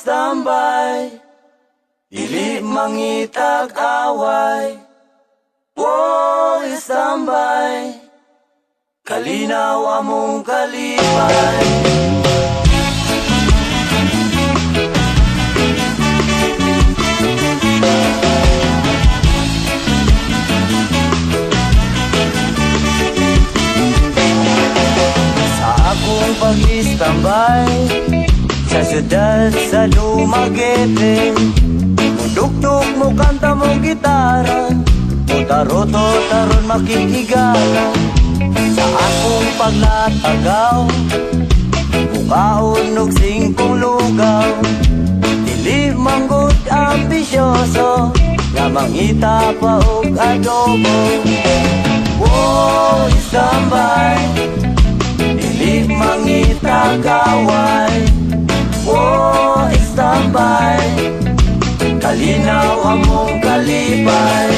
standby, dili mangitag away. Standby, kalinaw among kalipay. Sa akong pag-istambay sa syudad sa Dumaguete, mudugtog mo kanta mong gitara, mutaroto taron makikigala. Sa akong paglatagaw, bukaon og singkong lugaw, dili manggod ambisyoso, nga mangita pa og adobo. Standby, dili mangita gaway. Standby, kalinaw among kalipay.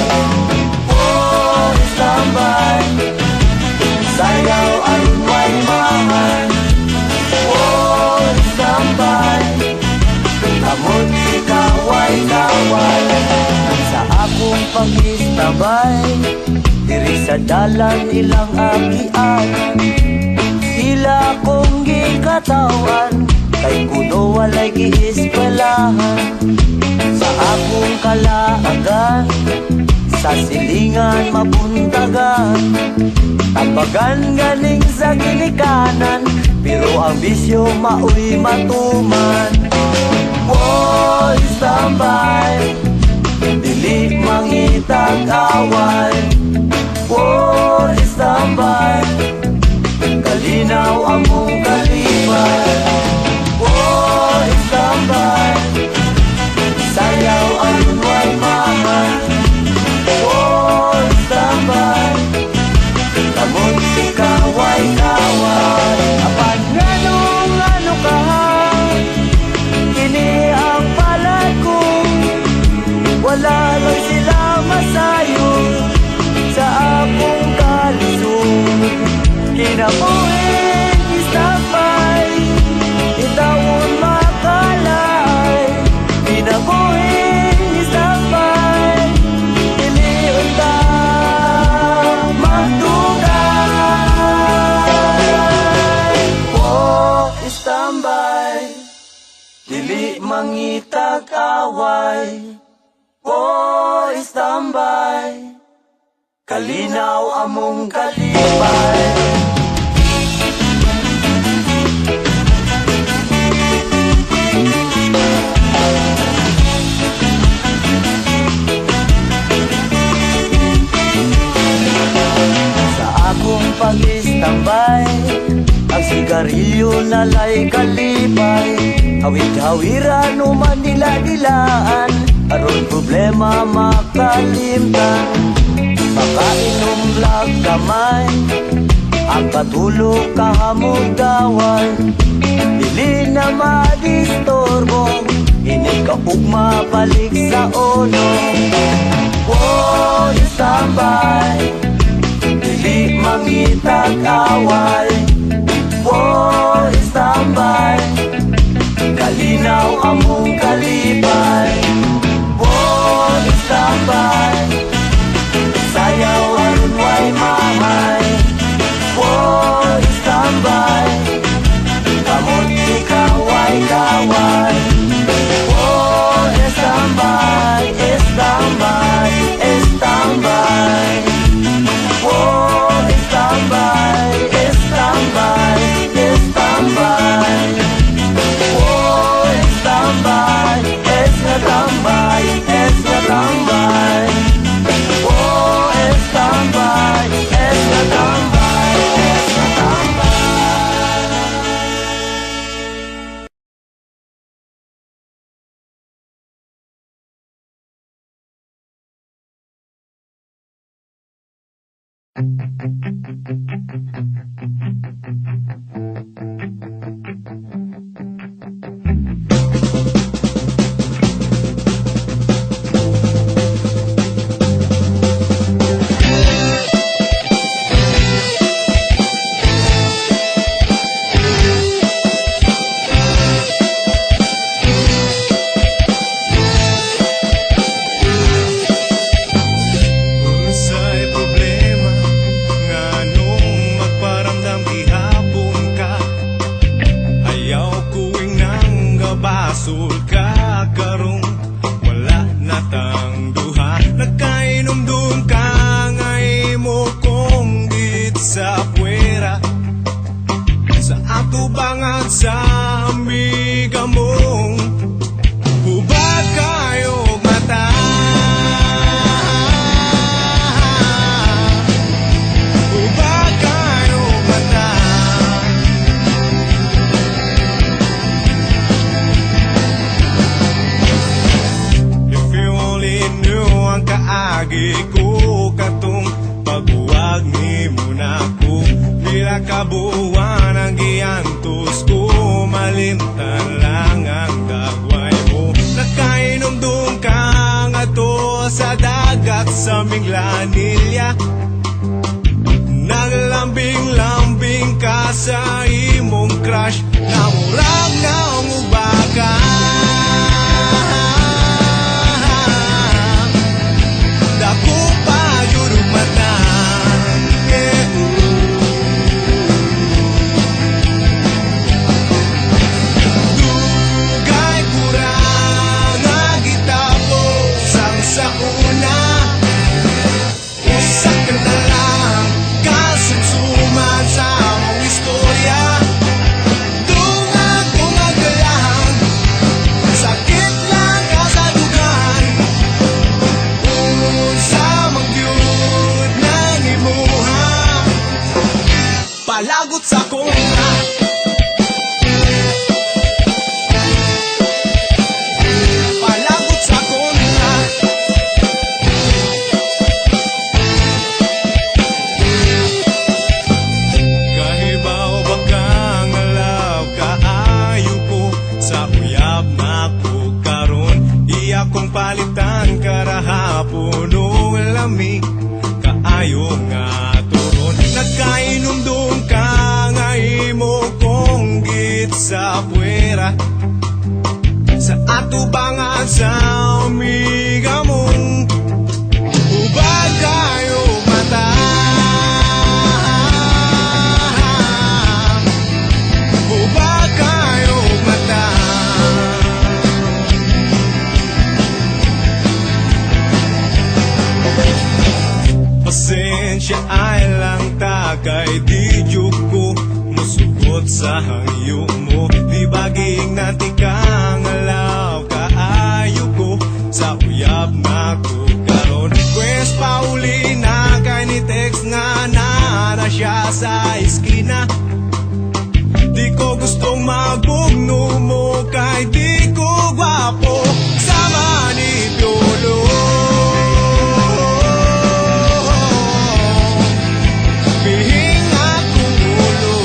Standby, sayaw aron way mahal. Standby, kamot ikaway-kaway. Sa akong pag-istabay, diri sa dalan ilang agian, sila kong gikatawan, kay kuno walay giiskwelahan. Sa akong kalaagan, sa silingan mabuntagan, tabagan ganing sa ginikanan, pero ang bisyo maoy matuman. Standby, dili mangitag away. Standby, kalinaw among kalipay. Standby, sayaw aron way mahal. Standby, kamot ikaway-kaway. Apan nganong ano ka, kini ang palad ko, wala lang sila masayo sa akong kalisod. Kinabuhin istambay, itawon makalay. Kinabuhin istambay, diliun ta magdugay. Standby, dili mangitag away. Standby, kalinaw among kalipay. Sa akong pag-istambay, ang sigarilyo nalay kalipay. Hawid-hawiran o manila-dilaan, aron problema makalimtan. Makainom lag kamay, ang katulog kahamog daway. Dili na madistorbo, ini kaugma balik sa uno. Standby, dili mangitag away. Standby, kalinaw among kalipay. Standby, sayaw aron way mahay. Standby, kamot ikaway-kaway. Standby, standby, standby. Standby, standby, standby. Standby, standby, standby. Standby, standby, standby. basol ka karong wala natang duha. Nagkainom dun ka ngay mo kong git sa puwera. Sa ato bangag sa amiga mong hubag kayo mata. Hubag kayo mata. If you only knew ang kaagi ko katong paghuwag ni mo na ko. Pila kabuwan ang giantos ko, malimtan lang ang dagway mo. Nakainom dun ka nga to sa dagat sa Minglanilya. Naglambing-lambing ka sa imong crush, namurag na ang ubaka. Dako pa yun mata. Dugay kurang nga gitapos ang sa una. Usa ka na lang kasumsuman sa among istorya. Dungag-dungag ka lang, sakit lang kasadugan. Unsa mang gyud nang imuha, palagot sa kontra. Palagot sa kontra. Kahibaw ba kang alaw kaayo ko sa uyab na ko karon. Iya kong palitan karahapon o lamig kaayo nga turon. Nagkainom doon ka nga imo kong git sa puwera. Sa ato bangag sa amiga mong hubag kayo mata. Hubag kayo mata. Pasensya ay lang ta kay di jud ko musugot sa hangyo mo. Di baging nati kang alaw kaayo ko sa uyab na ko karon. Pues Paulina kay ni text nga na siya sa iskina. Di ko gustong magbugno mo kay di ko gwapo sama ni Piolo. Bihing akong ulo.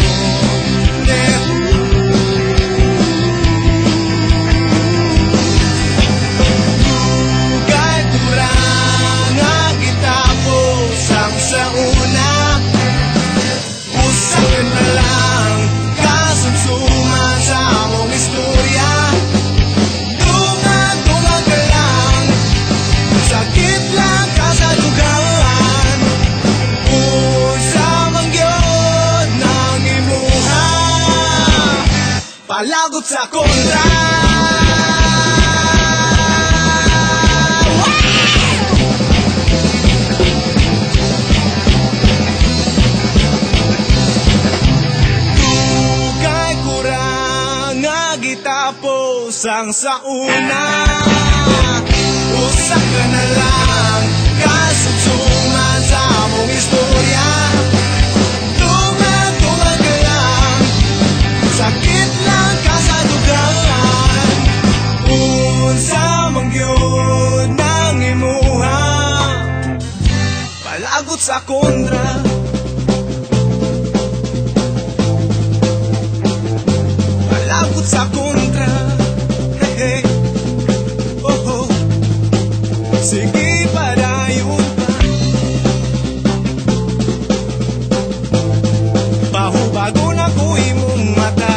Dugay kurang nga gitapos ang sa una. Usa ka na lang kasumsuman sa among istorya. Dungag-dungag ka lang, sakit lang kasadugan. Unsa man gyud nang imuha, palagot sa kontra. Dugay kurang nga gitapos ang sa una. Usa ka na lang kasumsuman sa among istorya. Dungag-dungag ka lang, sakit lang kasadugan. Unsa man gyud nang imuha, palagot sa kontra. Palagot sa kontra. Hey, hey. Oh, oh. Sige padayon pa, pahubago na ko imong mata.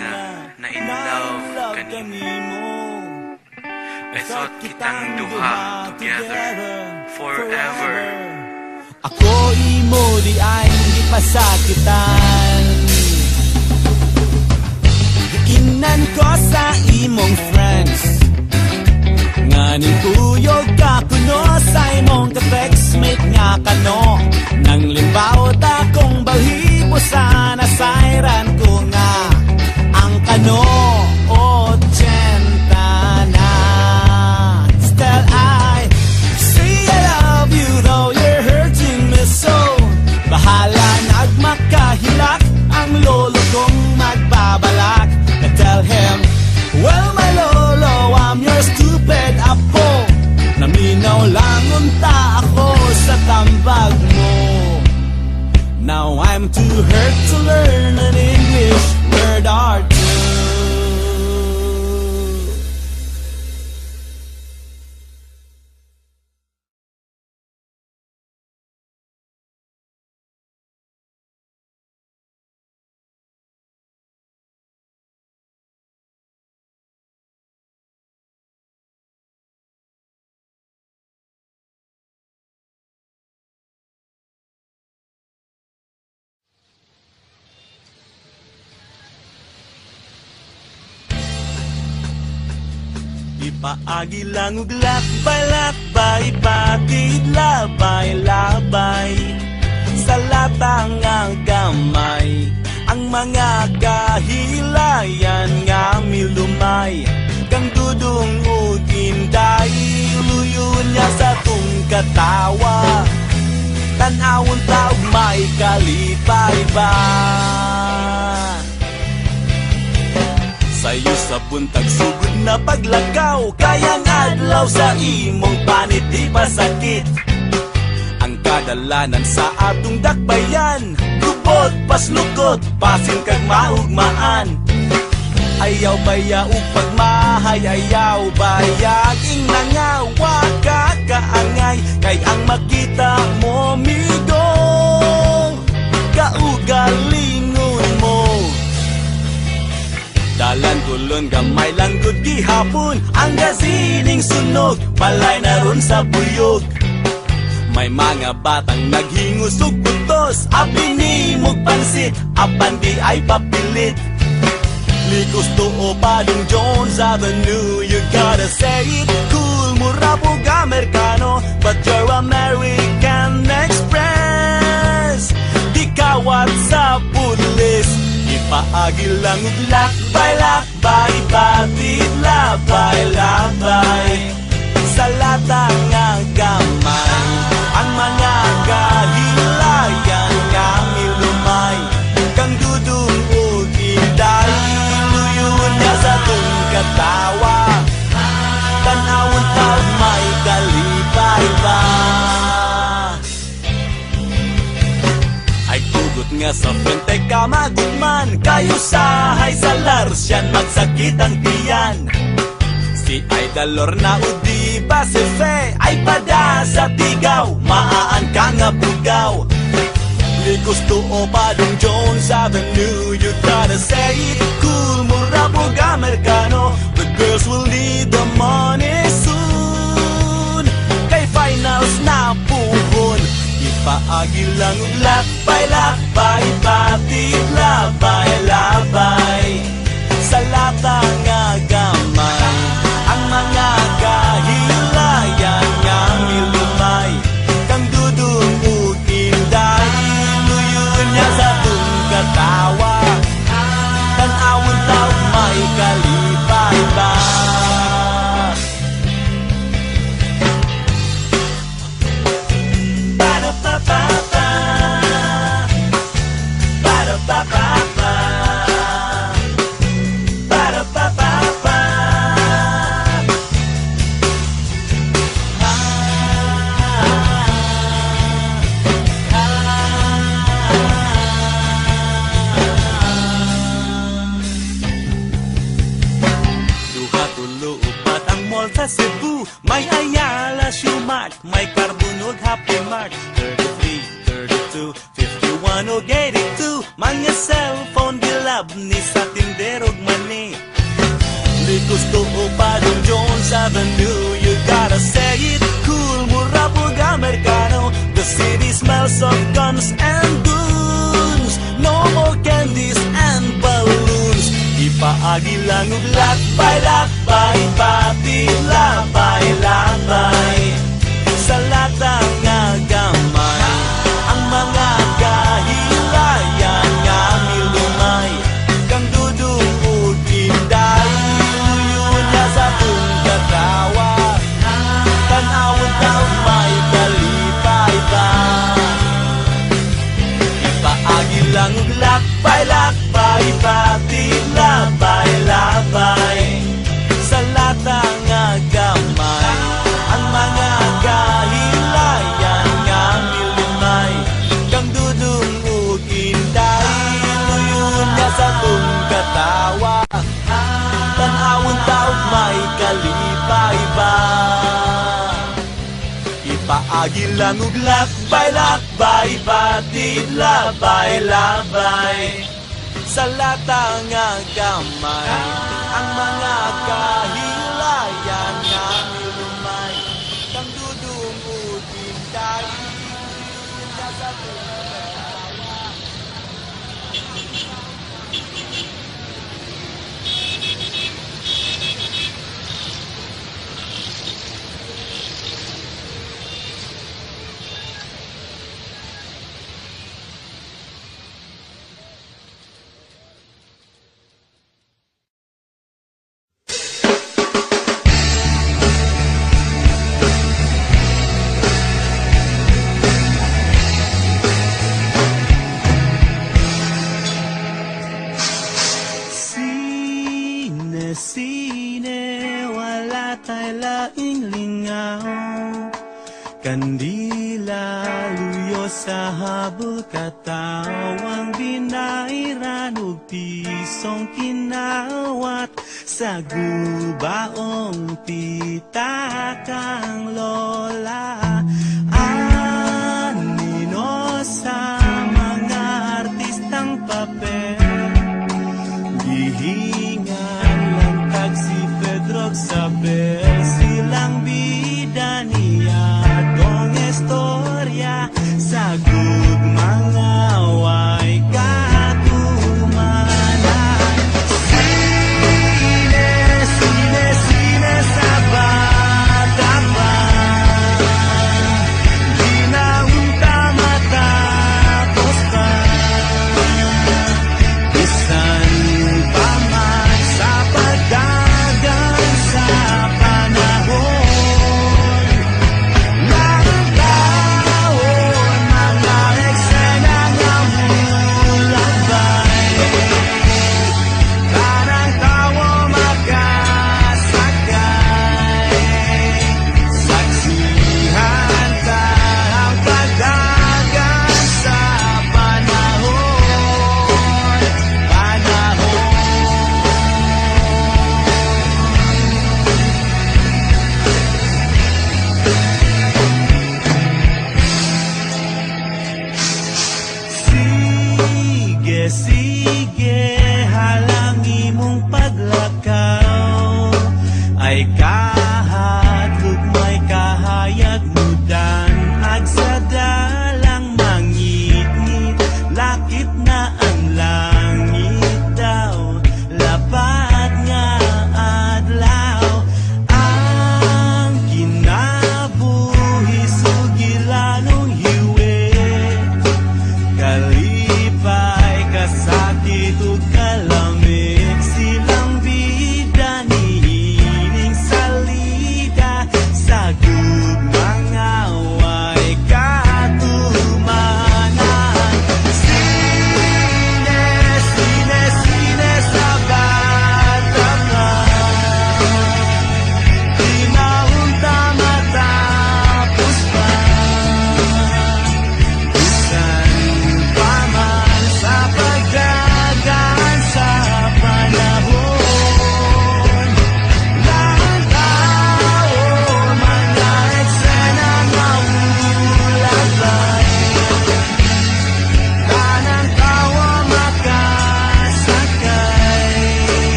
nga na in love kanimo. I thought kitang duha together forever. Ako imo di ay hindi pasakitan. Gikinan ko sa imong friends nga nituyog ka kuno sa imong ka-textmate nga kano. Nang limbaw ta kong balhibo sa nasayran ko nga ang kano. 80 na. Still I say I love you though you're hurting me so. Bahala nagmakahilak ang lolo kong magbabalak. I tell him, well my lolo, I'm your stupid apo. Naminaw lang unta ako sa tambag mo. Now I'm too hurt to learn an English word or two. Ipaagi lang ug lakbay-lakbay, patid labay-labay sa latang ang gamay. Ang mga kahilayan nga milumay, kang dudong ug inday, luyon niya sa tung katawa. Tanawon ta ug may kalipay ba? Sayo sa buntag sugod na paglakaw, kayang adlaw sa imong panit di pasakit. Ang kadalanan sa atong dakbayan, lubot paslukot, pasin kag maugmaan. Ayaw baya ug pagmahay, ayaw baya ing nangawa ka kaangay. Kay ang makita mo migo, kaugalingon mo. Dalan tulon gamay lang gud gihapon, ang gasining sunog palay na ron sa buyog. May mga batang naghingos ug butos, abinimog pansit, apan di ay papilit. Likos tuo Padong Jones Avenue, you gotta say it cool. Mura pug Amerikano, but you're American Express. Di kawat sa pulis, ipaagi lang ug lakbay-lakbay, patid labay-labay sa latang nga gamay. Ang mga kahilayan nga milumay, kang dudong ug inday, luyon niya sa tung katawa. Tanawon taog may kalipay ba? Ay tugot nga sa frente ka magugman, kayo sahay sa larsyan magsakit ang tiyan. Si Idol Lorna o di ba si Fe ay pada sa tigaw, maaan ka nga bugaw. Likos tuo Padong Jones Avenue, you gotta say it cool. Mura pug Amerikano, the girls will need the money soon. Kay finals na puhon, ipaagi lang ug lakbay-lakbay, patid labay-labay sa latang nga gamay. Ang mga kahilayan nga milumay, kang dudong ug inday, luyon niya sa tung katawa. Tanawon taog may kalipay ba? Ba-da-ba-ba-ba, ba-da-ba-ba-ba, ba-da-ba-ba-ba. Duha tulo upat ang mall sa Cebu, may Ayala, Shumart, may Carbonod, Happy Mart. 33, 32, 0182 mga cellphone gilab ni sa tinderog mani. Likos to pa Don Jones Avenue, you gotta say it cool, mura po Americano. The city smells of guns and goons, no more candies and balloons. Ipaagi lang ug lakbay, pati labay sa latang nga gamay. Ang mga kahilayan nga milumay, kang dudong ug inday, luyon niya sa tung katawa. Tanawon daw may kalipay ba? Ipaagi lang ug lakbay, pati labay sa latang nga gamay. Ang mga kahilayan nga milumay, kang dudong ug inday, luyon niya sa tung katawa. Tanawon taog may kalipay ba? Ipaagi lang ug lakbay, pati labay sa latang nga gamay. Ang mga kahilayan nga milumay, kang dudong ug inday, luyon niya sa tung katawa. Sine, wala tayo laing lingaw. Kandila, luyo sa habol, katawang binairan ug pisong kinawat sa gubaong pitakang lola. Anino sa mga artistang papel, gihingan lang si Pedro Sabel, silang bida niya dong istorya sa mga way katumanan. Sine sa bata pa,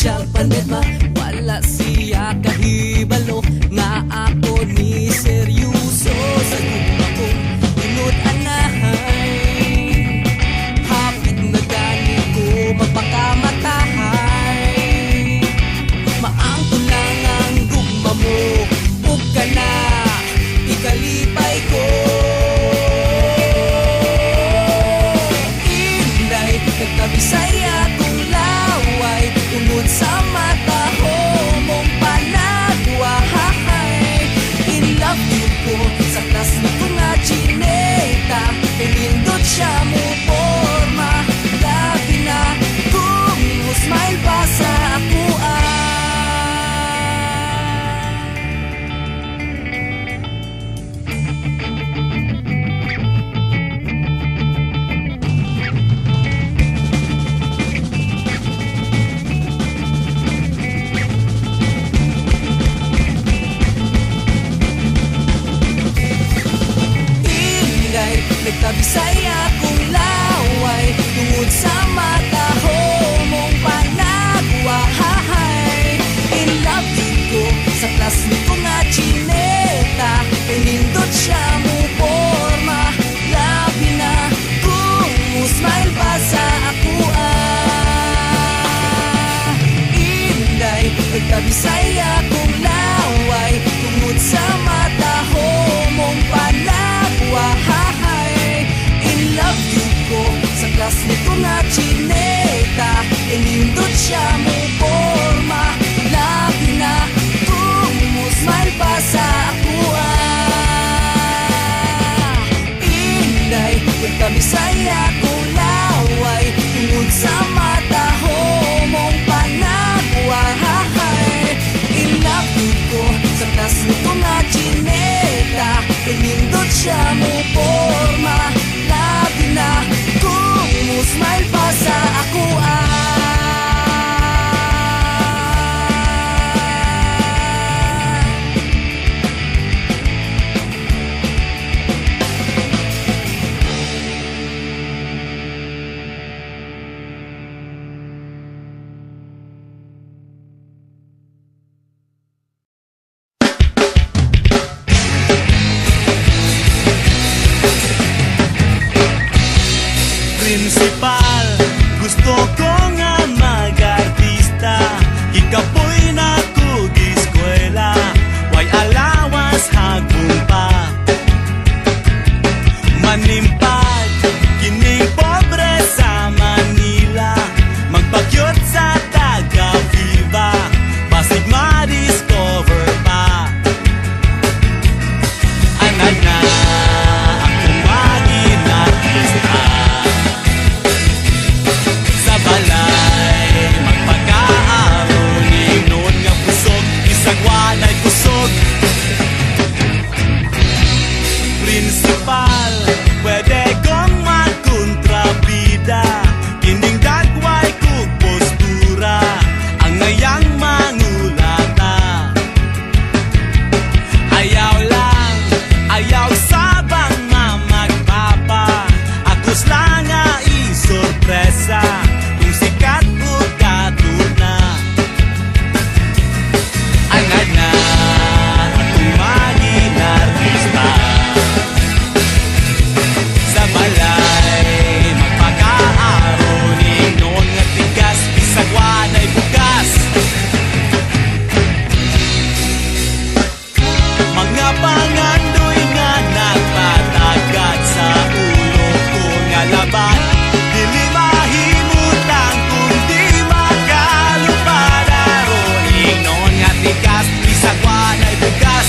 siya pandit ba? Wala siya kahibalo nga ako ni seryoso sa guma kong tunod anahay. Hapit na gani ko mapakamatay. Maangko lang ang guma mo, ug ka na ikalipay ko. Inday, nagkabisaya kong laway tungod sa mata ho mong panagwahay. In love you ko sa klas na ko nga chineta, pinindot siya mo forma. Labi na kung smile pa sa ako nagkabisaya kong laway tungod sa mata ho mong panagwahay. In love you ko sa klas ni ko nga chineta, pinindot siya mo forma. Labi na kung smile pa sa ako Inday, nagkabisaya kong laway tungod sa mata ho mong panagwahay. Love you ko sa klas ni ko nga chineta, inindot siya mo forma. Labi na kung smile pa sa ako Inday, nagkabisaya kong laway tungod sa mata ho mong panagwahay. In love you ko sa klas ni ko nga chineta, inindot siya mo forma. Labi na kung smile pa sa ako Principal, gusto ko nga mag-artista. Ikapoy na ko giskwela, way alawas hagong pa. Manimpad, kining pobre sa Manila, magpakyot sa taga-Viva, basig ma-discover pa. Anad na akong maging artista. Balay, magpag-aaron, noon nga pusog, isang walay kusog. Principal, pwede kong magkontrabida, kining dagway kong postura, ang ngayang mangulata. Ayaw lang, ayaw sabang mamagpapa, akos lang nga isorpresa. Anad na akong maging artista. Sa balay, magpag-aaron, noon nga tigas, bisag wanay bukas. Mga pangandoy nga nagpatagat sa ulo ko nga laban, dili mahimot lang kundi makalupad aron. Noon nga tigas, bisag wanay bukas.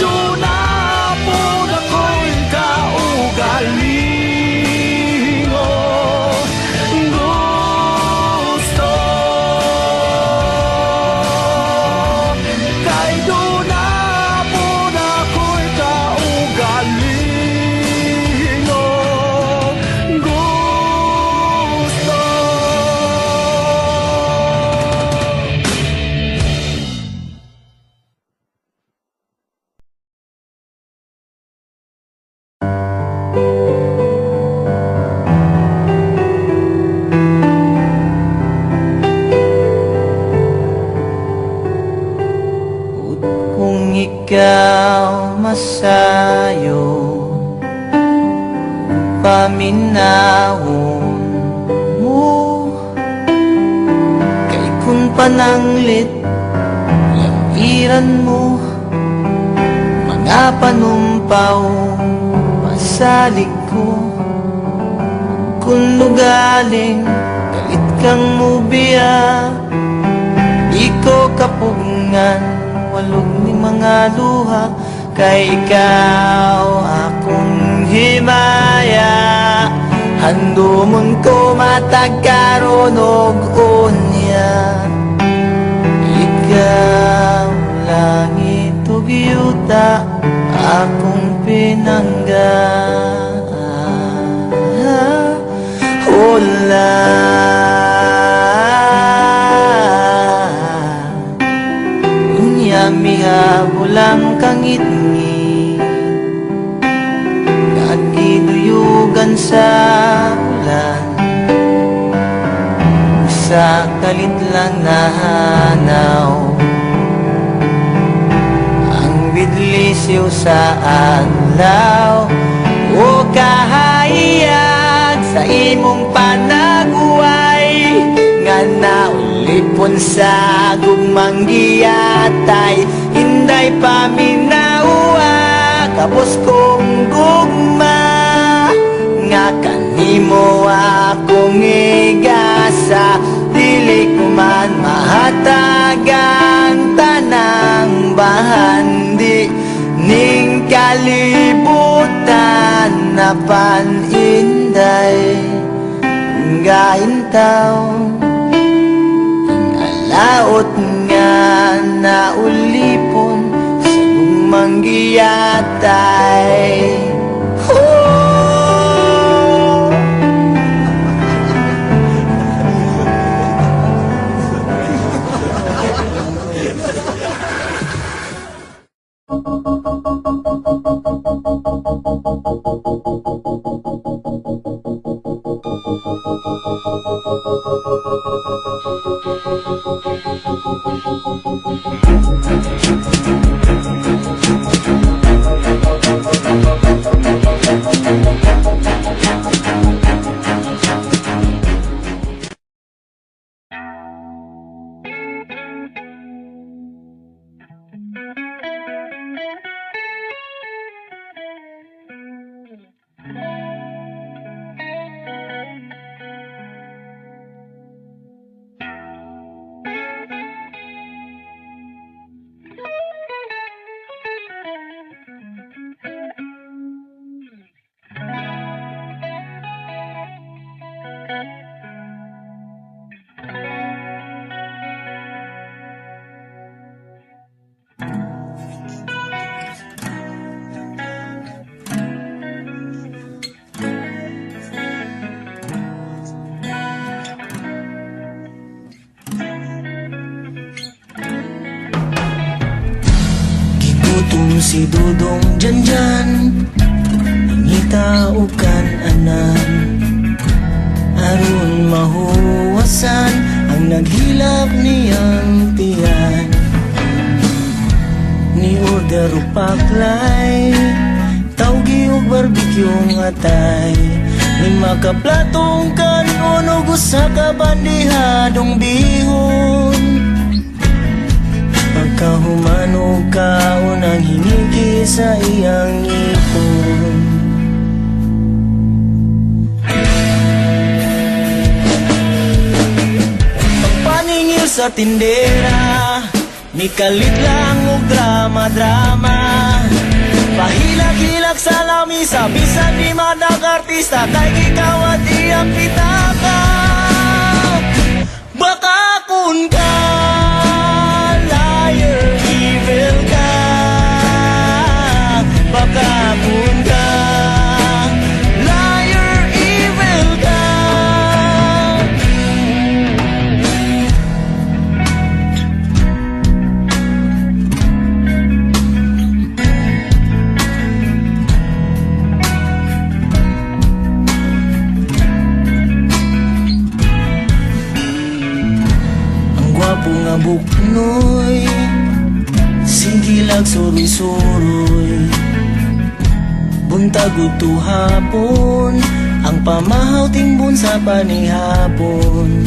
masayo paminahon mo kay kun pananglit lampiran mo mga panumpaw pasalig ko kun lugaling galit kang mubiya di ko kapugngan walog ni mga luha kay ikaw akong himaya handumon ko matagkaron og unya ikaw langit ug yuta akong pinangga hola miha bulang kangit-ngit nagiduyugan sa ulan sa kalit lang nahanaw ang bidlisiw sa adlaw o kahayag sa imong panaguway nga naulipon sa gugmang giyatay hinday paminawa kapos kong gugma nga kanimo akong igasa dili ko man mahatagang tanang bahandi ning kalibutan na paninday gaintaw laot nga naulipon sa gugmang giyatay si Dudong Janjan nangita ukan anan aron mahuwasan ang naghilap niyang tiyan ni order paklay tawgi og barbecue atay ni makaplatong kanon og usa ka bandihadong bihon pagkahumanog kaon ang hinigi sa iyang ipon pagpaningil sa tindera ni kalit lang og drama-drama pahilak-hilak sa lamisa bisan di madag-artista kay gikawat iyang pitaka baka kun ka liar evil ka baka kun ka liar evil ka nga buknoy sige lang suroy-suroy tagutuhapon ang pamahaw tingbon sa panihapon.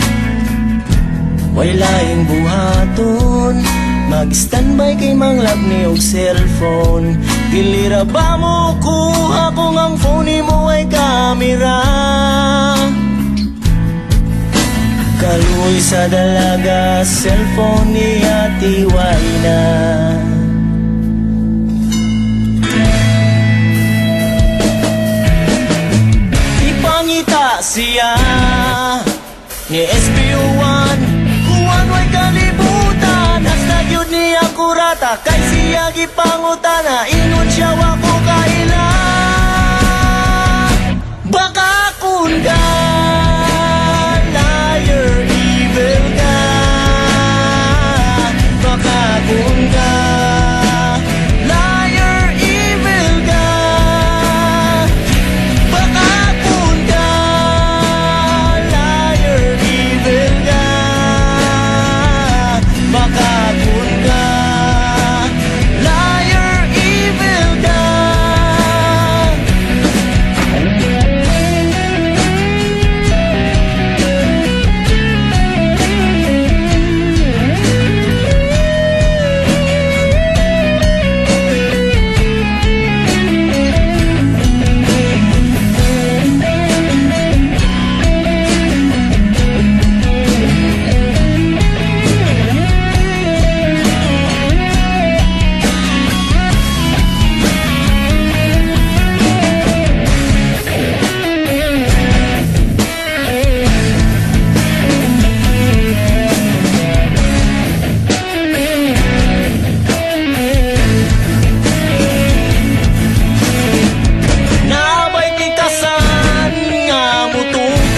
Way laing buhaton, mag-standby kay manglab ni og cellphone. Dili ra ba mo kuha kung ang phone mo ay kamera? Kaluoy sa dalaga, cellphone niya tiway na. Ipangita siya ni SPO1, kuwan way kalibutan. Hasta yun niya kurata, kay siya gipangutana, ingon siya wako kaila. Baka kun ka liar, evil ka. Baka kun ka liar, evil ka. Baka kun ka liar, evil ka. Baka kun ka liar, evil ka. Nabay tikasan nga mutukan,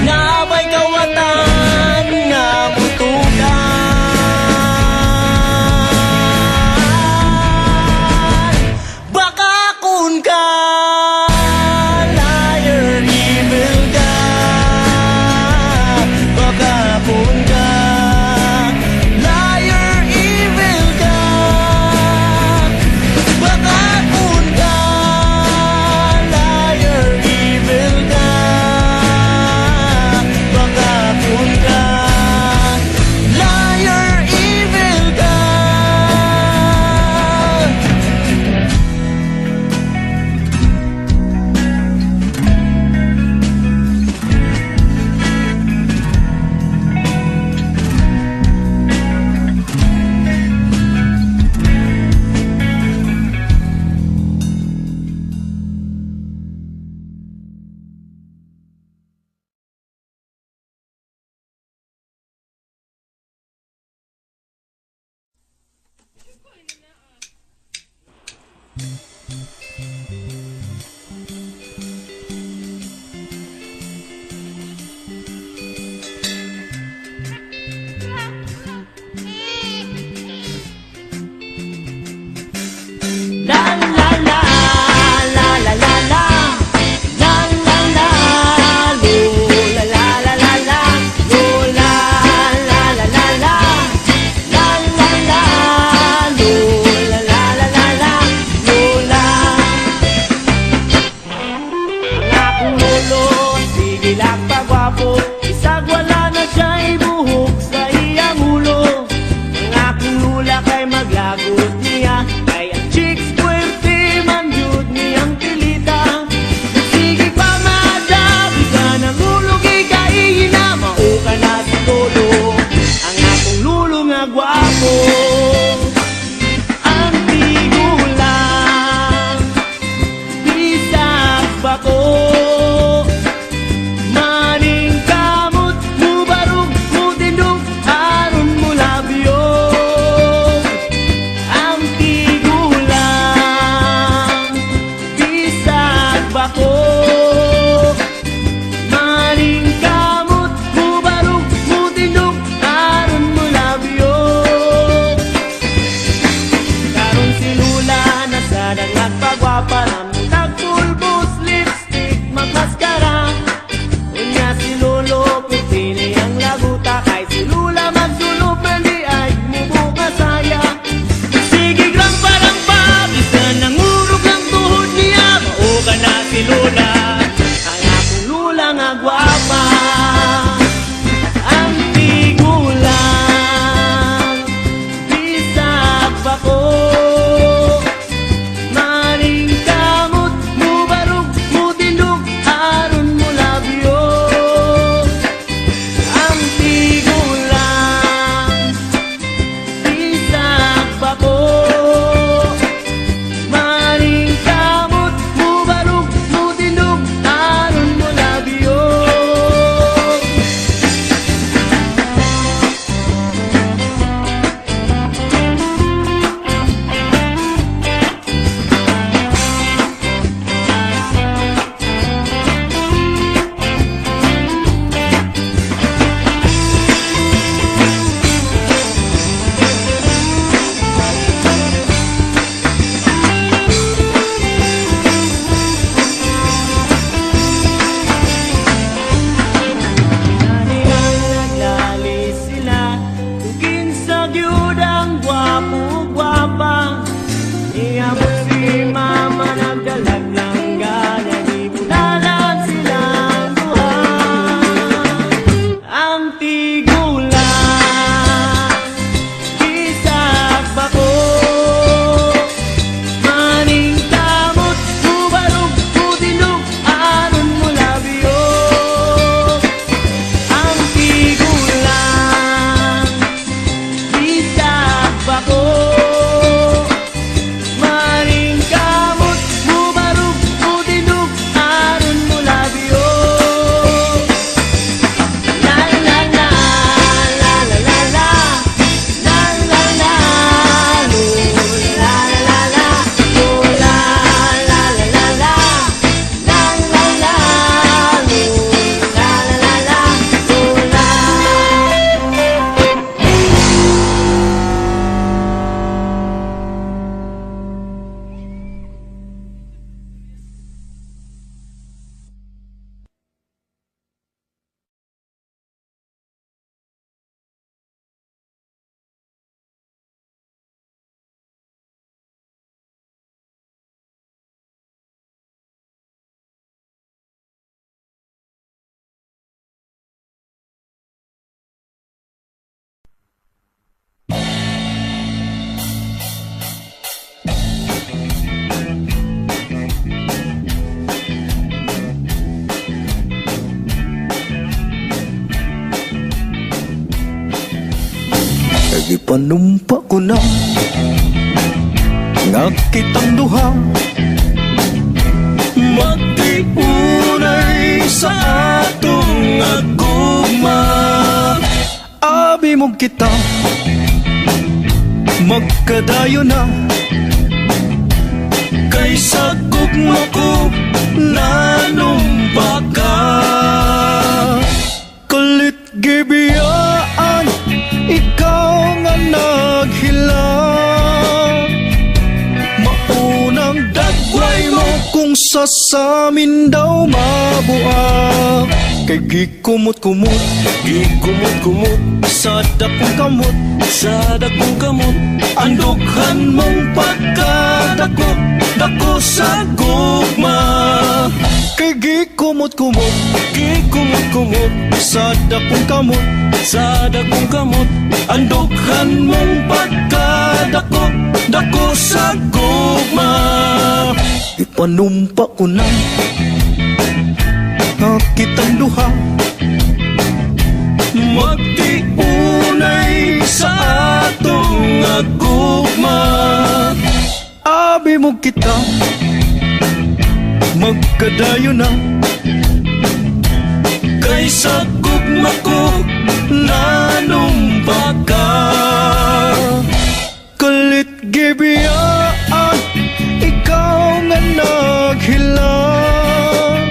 nabay kawatan nga mutukan. Baka kun ka liar, evil ka. Baka kun ka liar, evil ka. Baka kun ka liar, evil ka. Baka kun ka liar, evil ka. La la la la la la la la la la lo la la la la la lo la la la la la la la la lo la la la la la lo Ipanumpa ko na nga kitang duha magtiunay sa atong agugma. Abi mo kita magkadayo na kaysa gugma ko nanumpa ka. Kalit gibiyaan ikaw nga naghilang, maunang dagway mo kung sasamin daw mabuak. Kay gikumot-kumot, gikumot-kumot sa dakong kamot, sa dakong kamot. Andughan mong pagkadako, dako sa gugma. Kay gikumot-kumot, gikumot-kumot sa dakong kamot, sa dakong kamot. Andughan mong pagkadako, dako sa gugma. Ipanumpa ko na kitang duha magtiunay sa atong agugma. Abi mo kita magkadayo na kaysa gugma ko nanumpa ka. Kalit gibiyaan ikaw nga naghilang,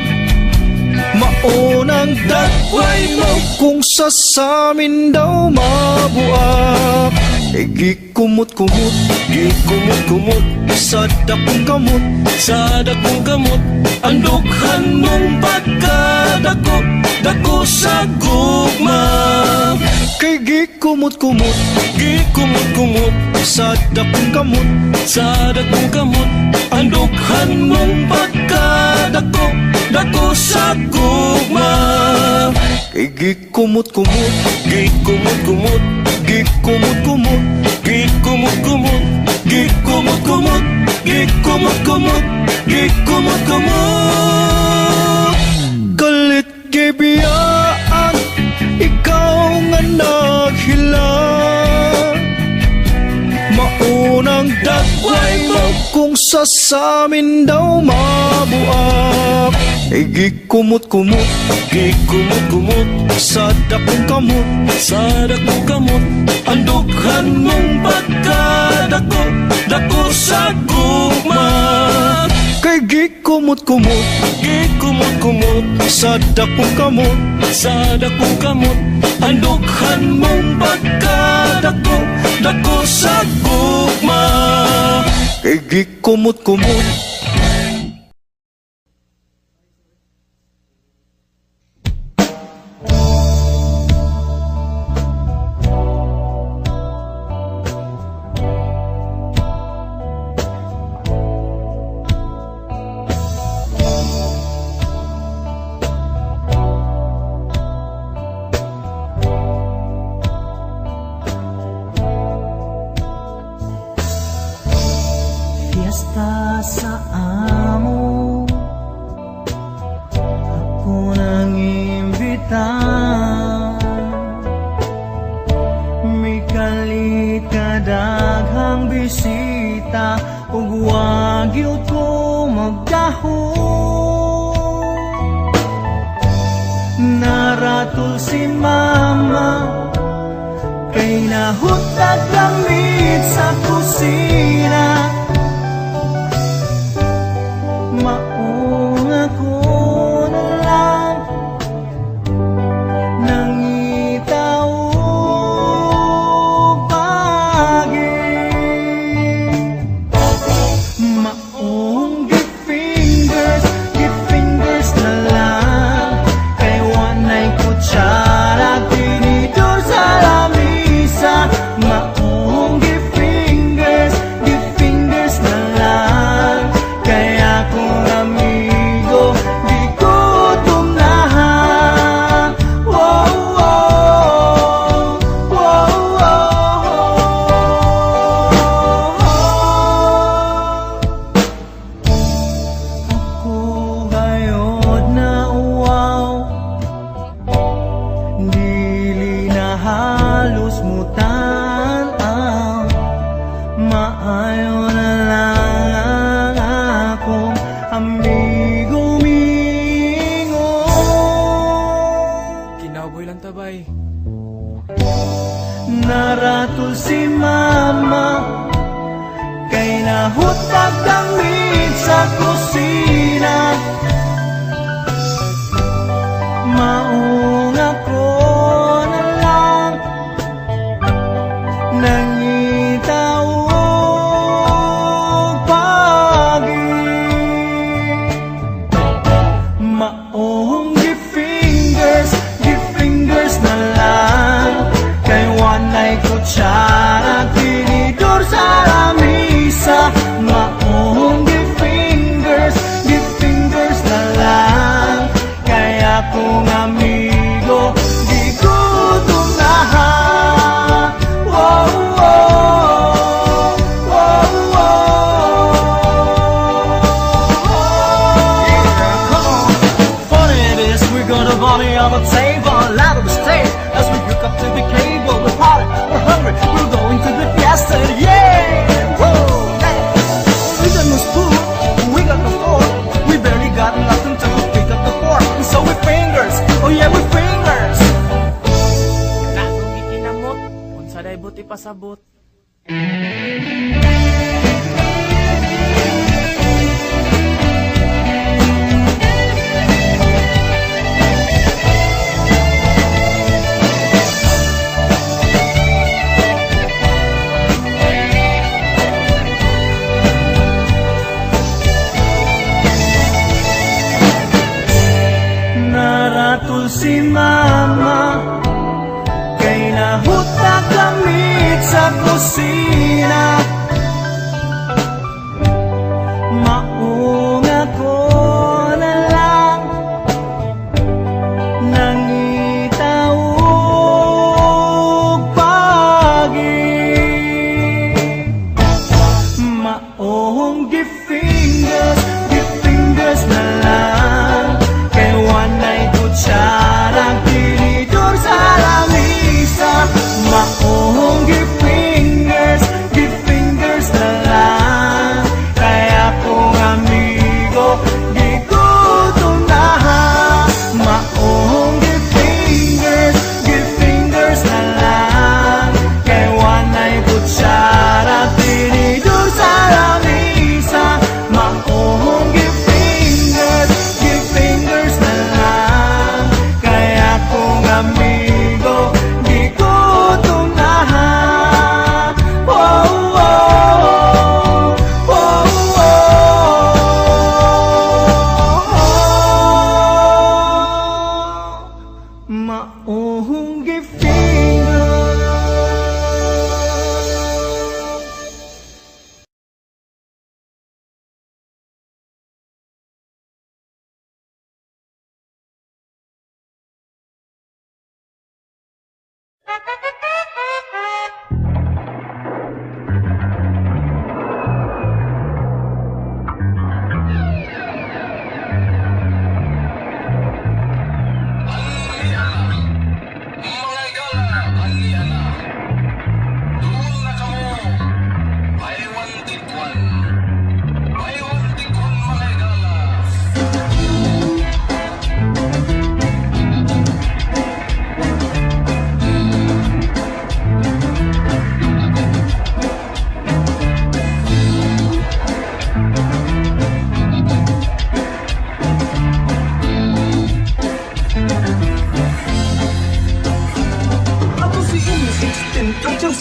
maunang dagway mo kung sasamin daw mabuak. Gikumot-kumot, gikumot-kumot sa dakong kamot, sa dakong kamot. Andughan mong pagkadako, dako sa gugma. Kay gikumot-kumot, gikumot-kumot sa dakong kamot, sa dakong kamot. Andughan mong pagkadako, dako sa gugma. Kay gikumot-kumot, gikumot-kumot, gikumot-kumot, gikumot-kumot, gikumot-kumot, gikumot-kumot, gikumot-kumot. Kalit gibiyaan ikaw nga naghilang, maunang dagway mo kung sasamin daw mabuak. Gikumot-kumot, gikumot-kumot sa dakong kamot, sa dakong kamot. Andughan mong pagkadako, dako sa gugma. Kay gikumot-kumot, gikumot-kumot sa dakong kamot, sa dakong kamot. Andughan mong pagkadako, dako sa gugma. Kay gikumot-kumot. Fiesta sa amo, ako nang imbita. May kalit kadaghang bisita, ug wag yun ko magdahon. Naratul si mama, kay nahutag lamig sa kusina. Maong ako na lang nangitaw pagi. Maong give fingers na lang, kay wanay kutsara tinidor sa lamisa. Maong give fingers ikaw na lang ang akong amigo mingo. Kinaboy lang tabay. Naratol si mama kay nahutag damit sa kusina. Maong ako na lang nangitaw pagi. Maong gi-fingers na lang kay wanay kutsara tinidor sa lamisa. Maong gi-fingers na lang kay akong amigo di gutom na ha. Wow, wow, wow, wow. Funny it is, we got a body on the table, a lot of mistake as we hook up to the cable. We're party, we're hungry, we're going to the fiesta, yeah! Woo! We got no spoon, we got no fork, we barely got nothing to pick up the fork. So we fingers, oh yeah, we fingers. Nakong ikinamot, unsa day buti pasabot. Naratol si mama kay nahutag damit sa kusina. Maong ako na lang nangitaw pagi. Maong gi-fingers na lang kay wanay kutsarang tinidor sa lamisa. Maong gi-fingers na lang kay akong amigo di gutom na ha. Maong gi-fingers na lang kay wanay kutsarang tinidor sa lamisa. Maong gi-fingers na lang kay akong amigo di gutom na ha. Wow, wow, wow, wow. Maong gi-fingers.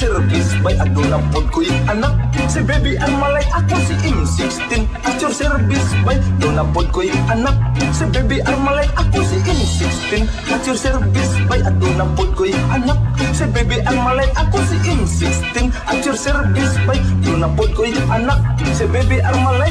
Service by Aduna pod ko'y anak. Si baby ang malay ako si M16. At your service by Aduna pod ko'y anak. Si baby ang malay ako si M16. At your service by Aduna pod ko'y anak. Si baby ang malay ako si M16. At your service by Aduna pod ko'y anak. Si baby ang malay.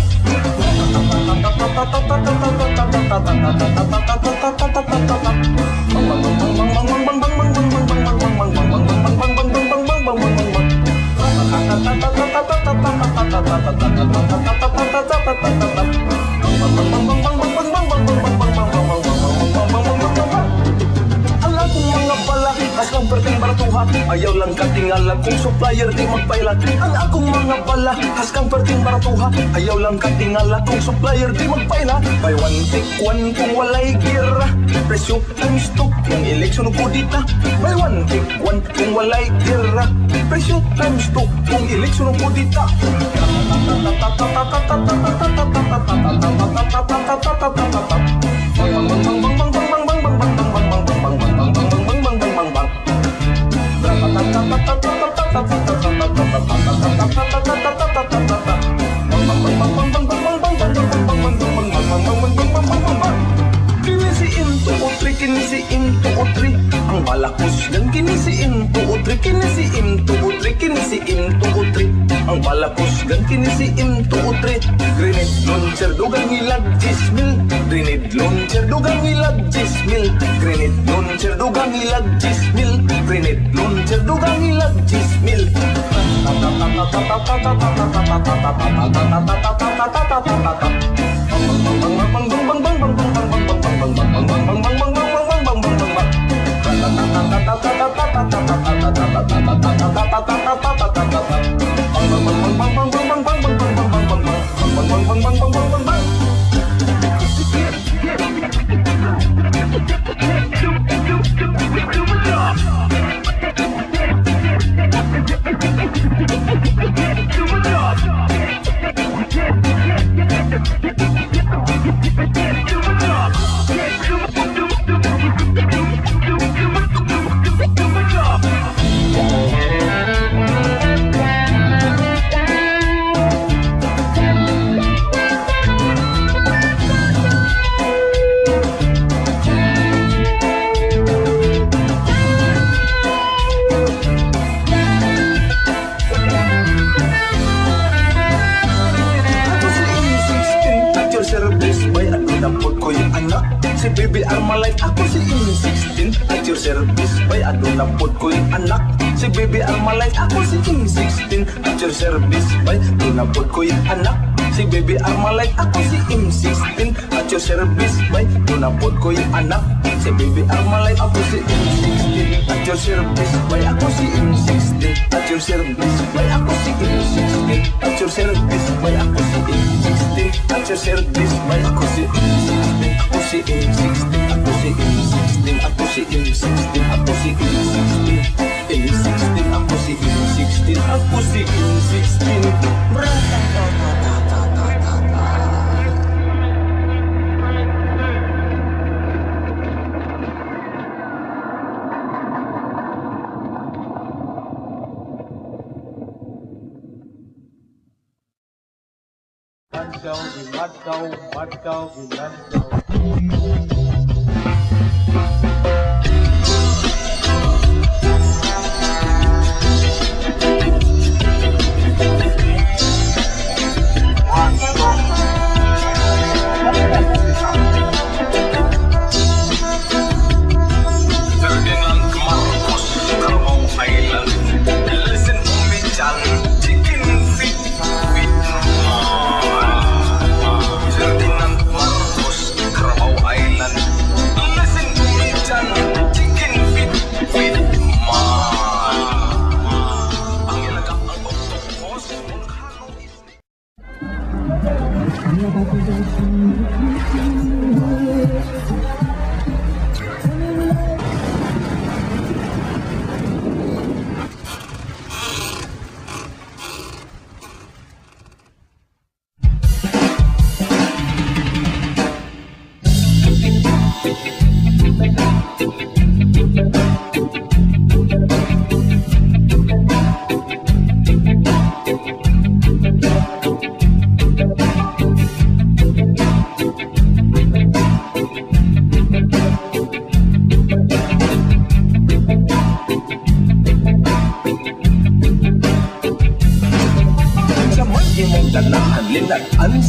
Alam kong mga bala, as lang perting baratuhan baratuha. Ayaw lang katingala kung supplier di magpailan. Ang akong mga bala, haskang perting baratuha. Ayaw lang katingala kung supplier di magpailan. Buy one take one kung walay gira. Presyo times 2 kung eleksyon ko dita. Buy one take one kung walay gira. Presyo times 2 kung eleksyon ko dita. Kinisiin tuutri ang balakos dan kinisiin tuutri kinisiin tuutri kinisiin tuutri ang balakos dan kinisiin tuutri grenade launcher dugang ilag 10,000 grenade launcher dugang ilag 10,000 grenade launcher dugang ilag 10,000 grenade launcher dugang ilag 10,000 Si BBR malay ako si M16 at your service by aduna pod ko yung anak. Si BBR malay ako si M16 at your service by aduna pod ko yung anak. Si BBR malay ako si M16 at your service by aduna pod ko yung anak. Si BBR malay ako si M16 at your service by ako si M16 at your service by ako si M16 at your service by ako si M16 at your service by ako si M16 ako si M16 ako si M16 ako si M16 ako si M16 M16 ako si M16 ako si M16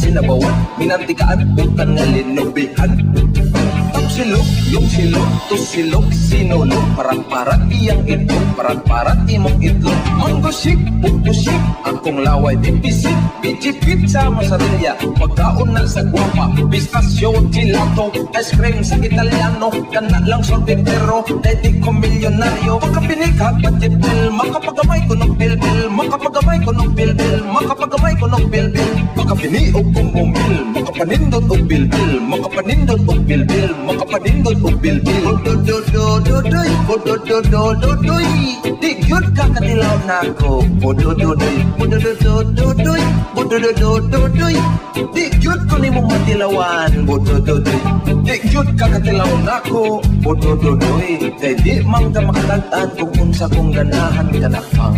Sinabawan, minantikaan, utang nga linubihan. silok, yung silok, to silok, sinulok, parat-parat iyang itlog, parat-parat imong itlog. Manggusik, pupusik, akong laway di pisik, pichipit sa masarilla, pagkaon na sa guwapa, pistachio, gelato, ice cream sa Italiano, kana lang sorbetero, dahil ko milyonaryo. Pagkapinikag, budget bill, makapagamay ko ng bilbil, makapagamay ko ng bilbil, makapagamay ko ng bilbil. Makapiniog kong bumbil, makapanindot og bilbil, makapanindot og bilbil, makapanindot og bilbil. Bodododododoy, bodododododoy, di gyud ka katilaw nako. Bodododoy, bodododododoy, bodododododoy, di gyud ko nimo matilawan. Bodododoy, di gyud ka katilaw nako. Bodododoy, kay di man ka makalag-an kung unsa kong ganahan kanakang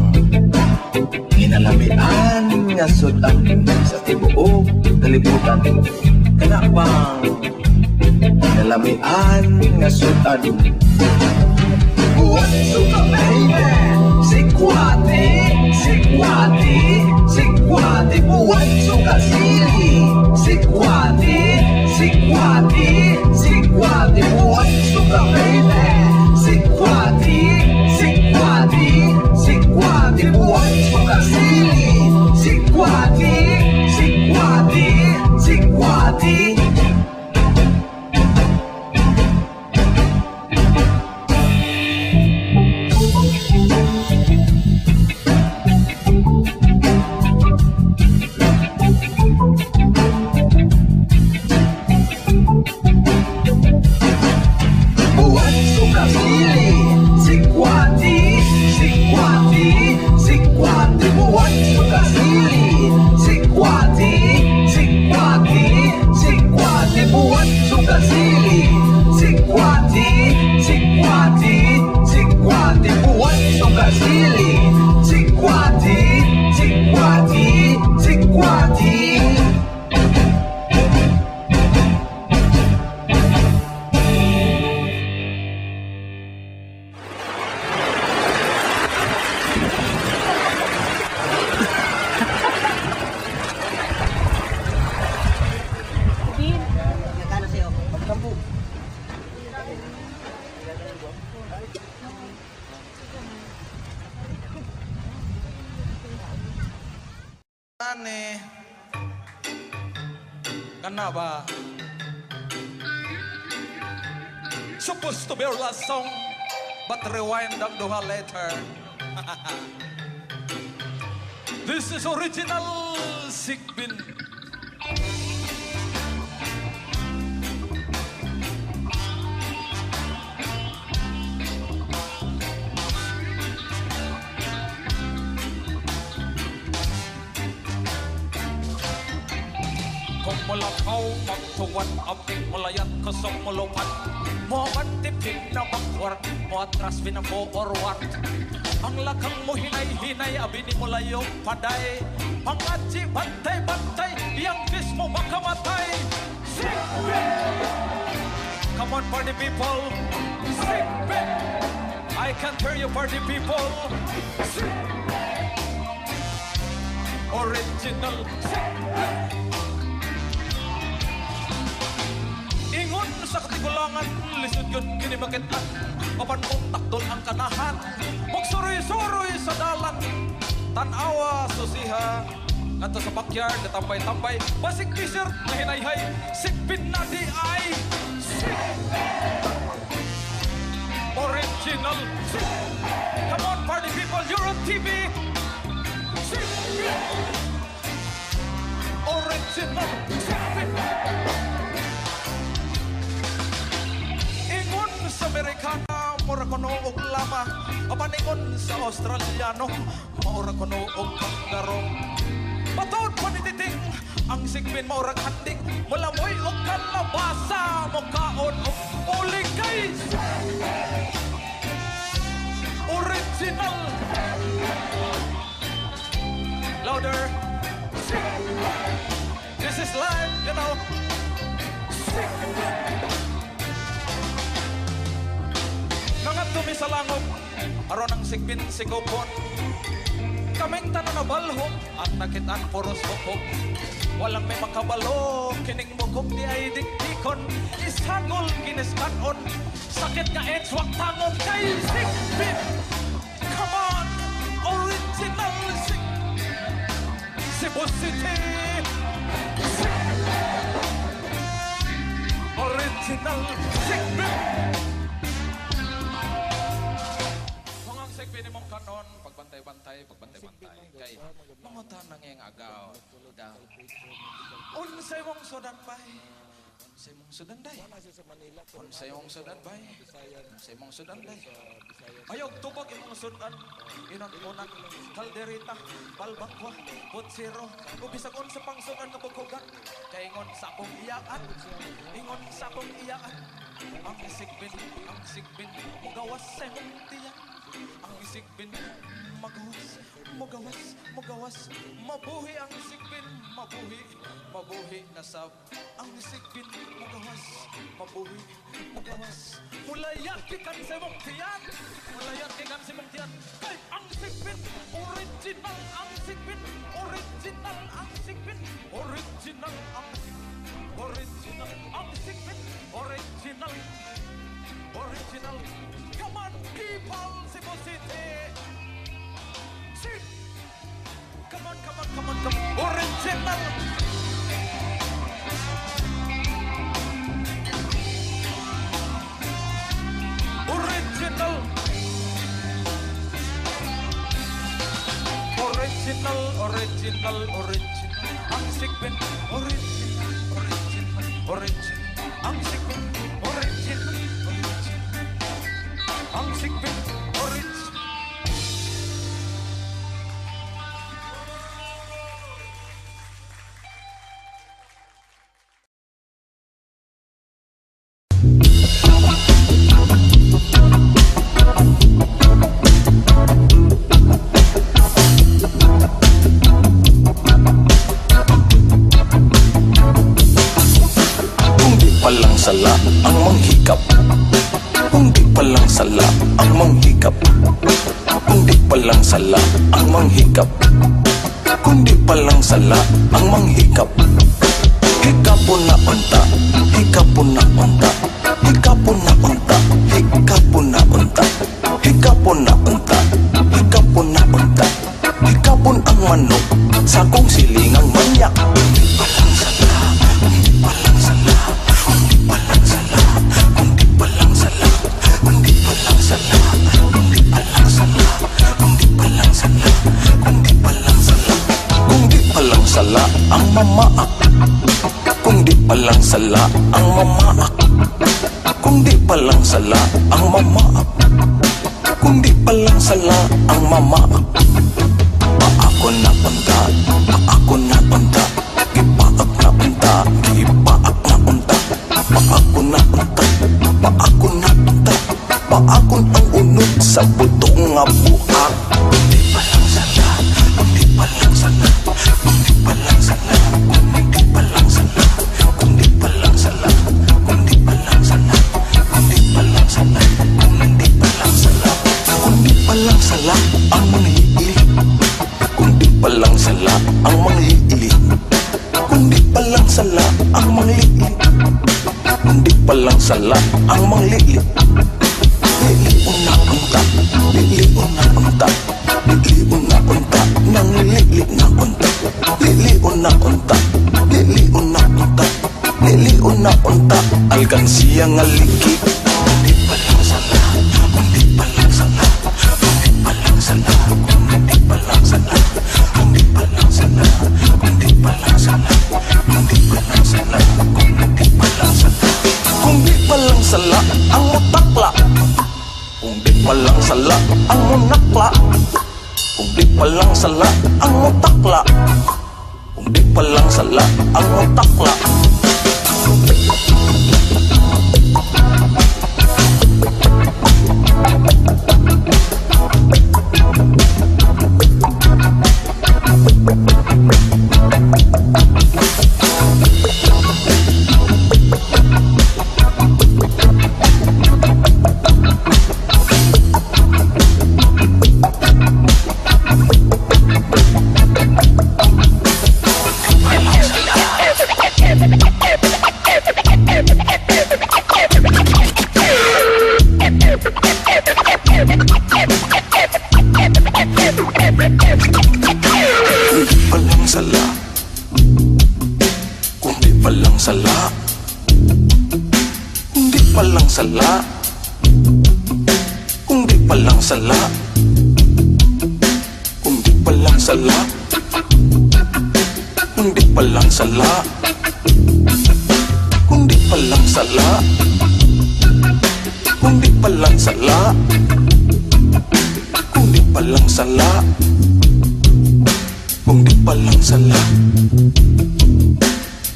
ginalamian nga sudan sa tibuok kalibutan. Kanapang ginalamian nga sudan. Buwan suka baby, sikwati, sikwati, sikwati. Buwan suka sili, sikwati, sikwati, sikwati. Buwan suka baby, sikwati, sikwati, sikwati. Buwan suka sili, sikwati, sikwati, sikwati. Kana ba? Supposed to be our last song, but rewind ang duha later. This is original Sigbin. Mulakaw, magtuwan, abing mulayat, kusong mulupan. Mo matipig na backward, mo atras pinag-forward. Ang lakang mo hinay-hinay, abini mulayo, paday. Pangaji, bantay-bantay, iyang bis mo makamatay. Sigbin! Come on, party people. Sigbin! I can't hear you, party people. Sigbin! Original Sigbin! Ingon sa katigulangan, lisod yun kinimakitan. Kapan mong takdol ang kanahan, magsuroy-suroy sa dalan. Tanawa, susiha, nata sa backyard, natambay-tambay. Basig t-shirt na hinayhay, Sigbin na di ay. Sigbin! Original Sigbin! Come on, party people, you're on TV. Sigbin! Original Sigbin! Sa Amerikana, mura ko noong lama. Abaningon sa Australiano, maura ko noong kangarong. Patod pa nititing, ang Sigbin maurang handing. Mula mo'y o kalabasa, mukhaon o uligay. Original. Louder. This is live, you know. Nangat kami sa langog, aron ang Sigbin sigopon. kaming tanan na balhok, ang nakitaan puros hukok. Walang may makabalo, kining mukog di ay dikdikon. Isagol kiniskanon, sakit nga edge, wak tangong kay Sigbin. Come on, original Sig. Cebu City. Original Sigbin. Kung ang Sigbin mong kanon, pagbantay-bantay. Kay mga tanang yung agaw. Unsay mong sudan bay. Unsay mong sudan day. Unsay mong sudan bay. Unsay mong sudan day. Ayog tubag imong sudan. Inon-unan, kalderita, balbakwa, butsiro. Ubisag unsa pang sudan nga bughugan. Kay ingon sa akong iyaan. Ingon sa akong iyaan. Ang sigbin, mugawas sa imong tiyan. Ang sigbin, magawas. Mabuhi ang sigbin, mabuhi nasab. Ang sigbin, magawas. Mulayat kikan sa mong tiyan. Kay ang sigbin, original ang sigbin. Original ang sigbin. Come on people, Cebu City. Come on. Original. Ang sigbin, original. Ang sigbin, original. Ang sigbin, original. Palang sala ang manghikap. Kung di palang sala ang manghikap. Kung di palang sala ang manghikap. Kung di palang sala ang manghikap. Hikapon na unta, hikapon na unta, hikapon na unta, hikapon na unta, hikapon na unta, hikapon na unta, hikapon ang manok sa kong silingang manyak. Palang sala, palang sala. Sala ang mamaak. Kung di palang sala ang mamaak. Kung di palang sala ang mamaak. Kung di palang sala ang mamaak. Paako na unta, paako na unta, gipaak na unta, gipaak na unta, paako na unta, paako na unta, paakon ang unod sa butong nga buak. Di palang sala, di palang sala. Ang manghihili. Kung di palang sala ang manghihili. Kung di palang sala ang manghihili. Kung di palang sala ang manghihili. Lili una unta, lili una unta, lili una unta, nang lili na unta, lili una unta, lili una unta, lili una unta, alkansiya nga liki. Kung di palang sala, kung di palang sala. Kung di palang sala ang mutakla. Kung di palang sala ang munakla. Kung di palang sala ang mutakla. Kung di palang sala ang mutakla. palang sala, kung di palang sala, kung di palang sala, kung di palang sala, kung di palang sala, kung di palang sala, kung di palang sala, kung di palang sala, kung di palang sala,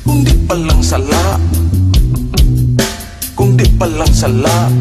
kung di palang sala, kung di palang sala,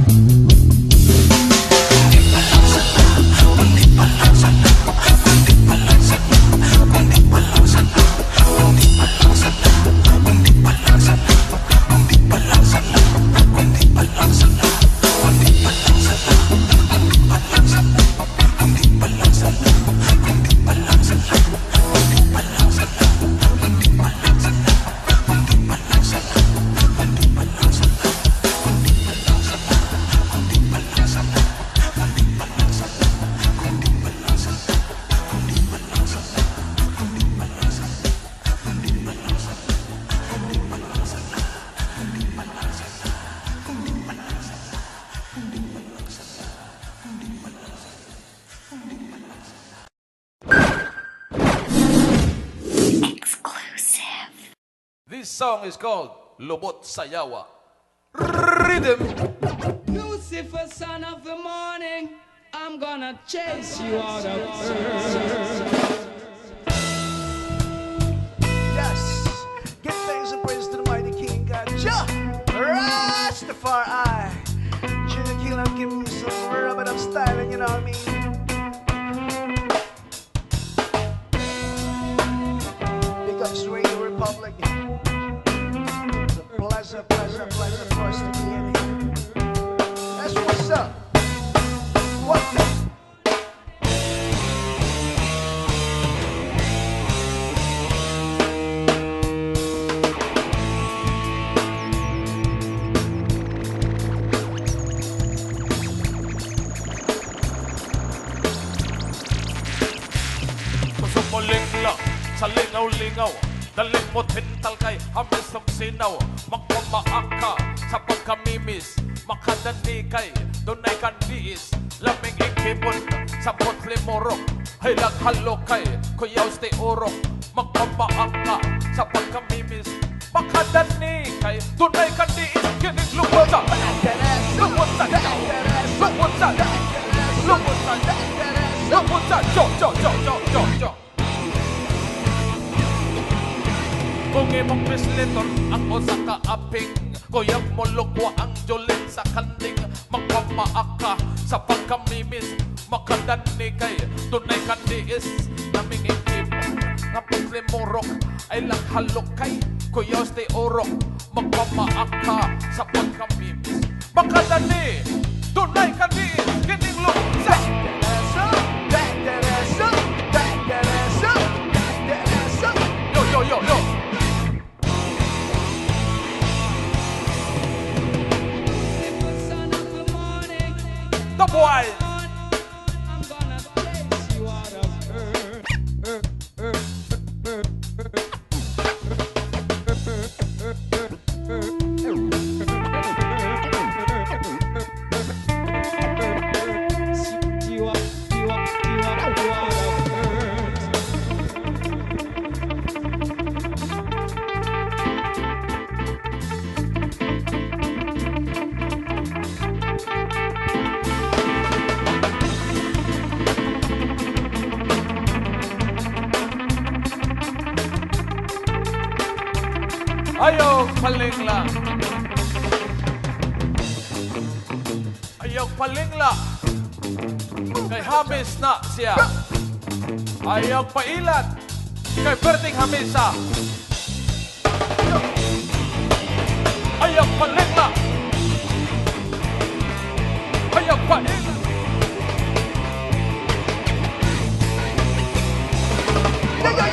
This song is called Lobot Sayawa. Rhythm. Lucifer, son of the morning, I'm gonna chase you out of earth. Yes, give thanks and praise to the mighty King God, Jah Rastafari. Junior King, I'm giving you some rub of styling, you know what I mean? Big ups Radio Republic. It's a pleasure for us to be in here. That's what's up. What's up? Sumuling-lang sa lingaw-lingaw, daling mo tintalkay, hamis ng sinaw. Magpamaak ka sa pagkamimis, makadanikay, dunay kandiis. Laming ikibon sa potlimorok, ay laghalokay, kuyaw ste urok. Magpamaak ka sa pagkamimis, makadanikay, dunay kandiis. Kinig lumot sa lumot sa lumot sa lumot sa lumot sa jo. Kung imong pisliton ang usa ka aping, kuyang mo lukwa ang julin sa kanding. Magpamaak ka sa pagkamimis, makadani kay dunay kandiis. Naming ikip nga paglimurok ay langhalok kay kuyaw stay urok. Magpamaak ka sa pagkamimis, makadani dunay kandiis. Kining luksa yo the boy. I'm gonna chase you out of Ayaw palingla, ayaw palingla, kay hamis na siya. Ayaw pailan, kay perting hamisa. Ayaw palingla, ayaw pailan.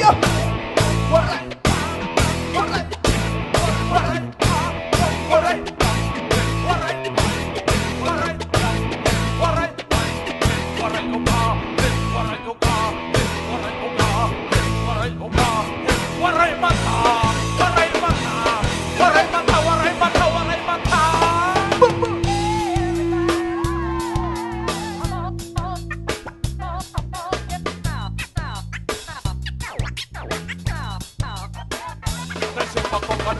Yo.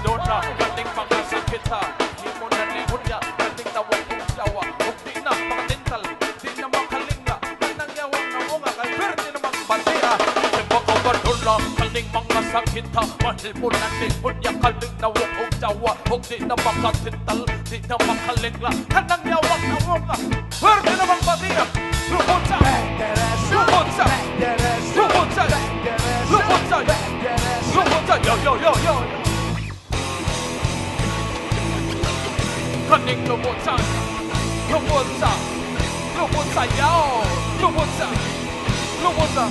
padona Kaning mga sakit ha Di mo na ni hunya Kaning nawag kong jawa Kung di na makatintal Di na makalinga Kanang yawang na mga Kay pwede namang bandera Di mga padona Kaning mga sakit ha Mahal mo na ni hunya Kaning nawag kong jawa Kung di na makatintal Di na makalinga Kanang yawang na mga Pwede namang bandera Lupunsa Lupunsa Lupunsa Lupunsa Lupunsa Yo yo yo yo Kaning lupunsa Lupunsa Lupunsa yo Lupunsa Lupunsa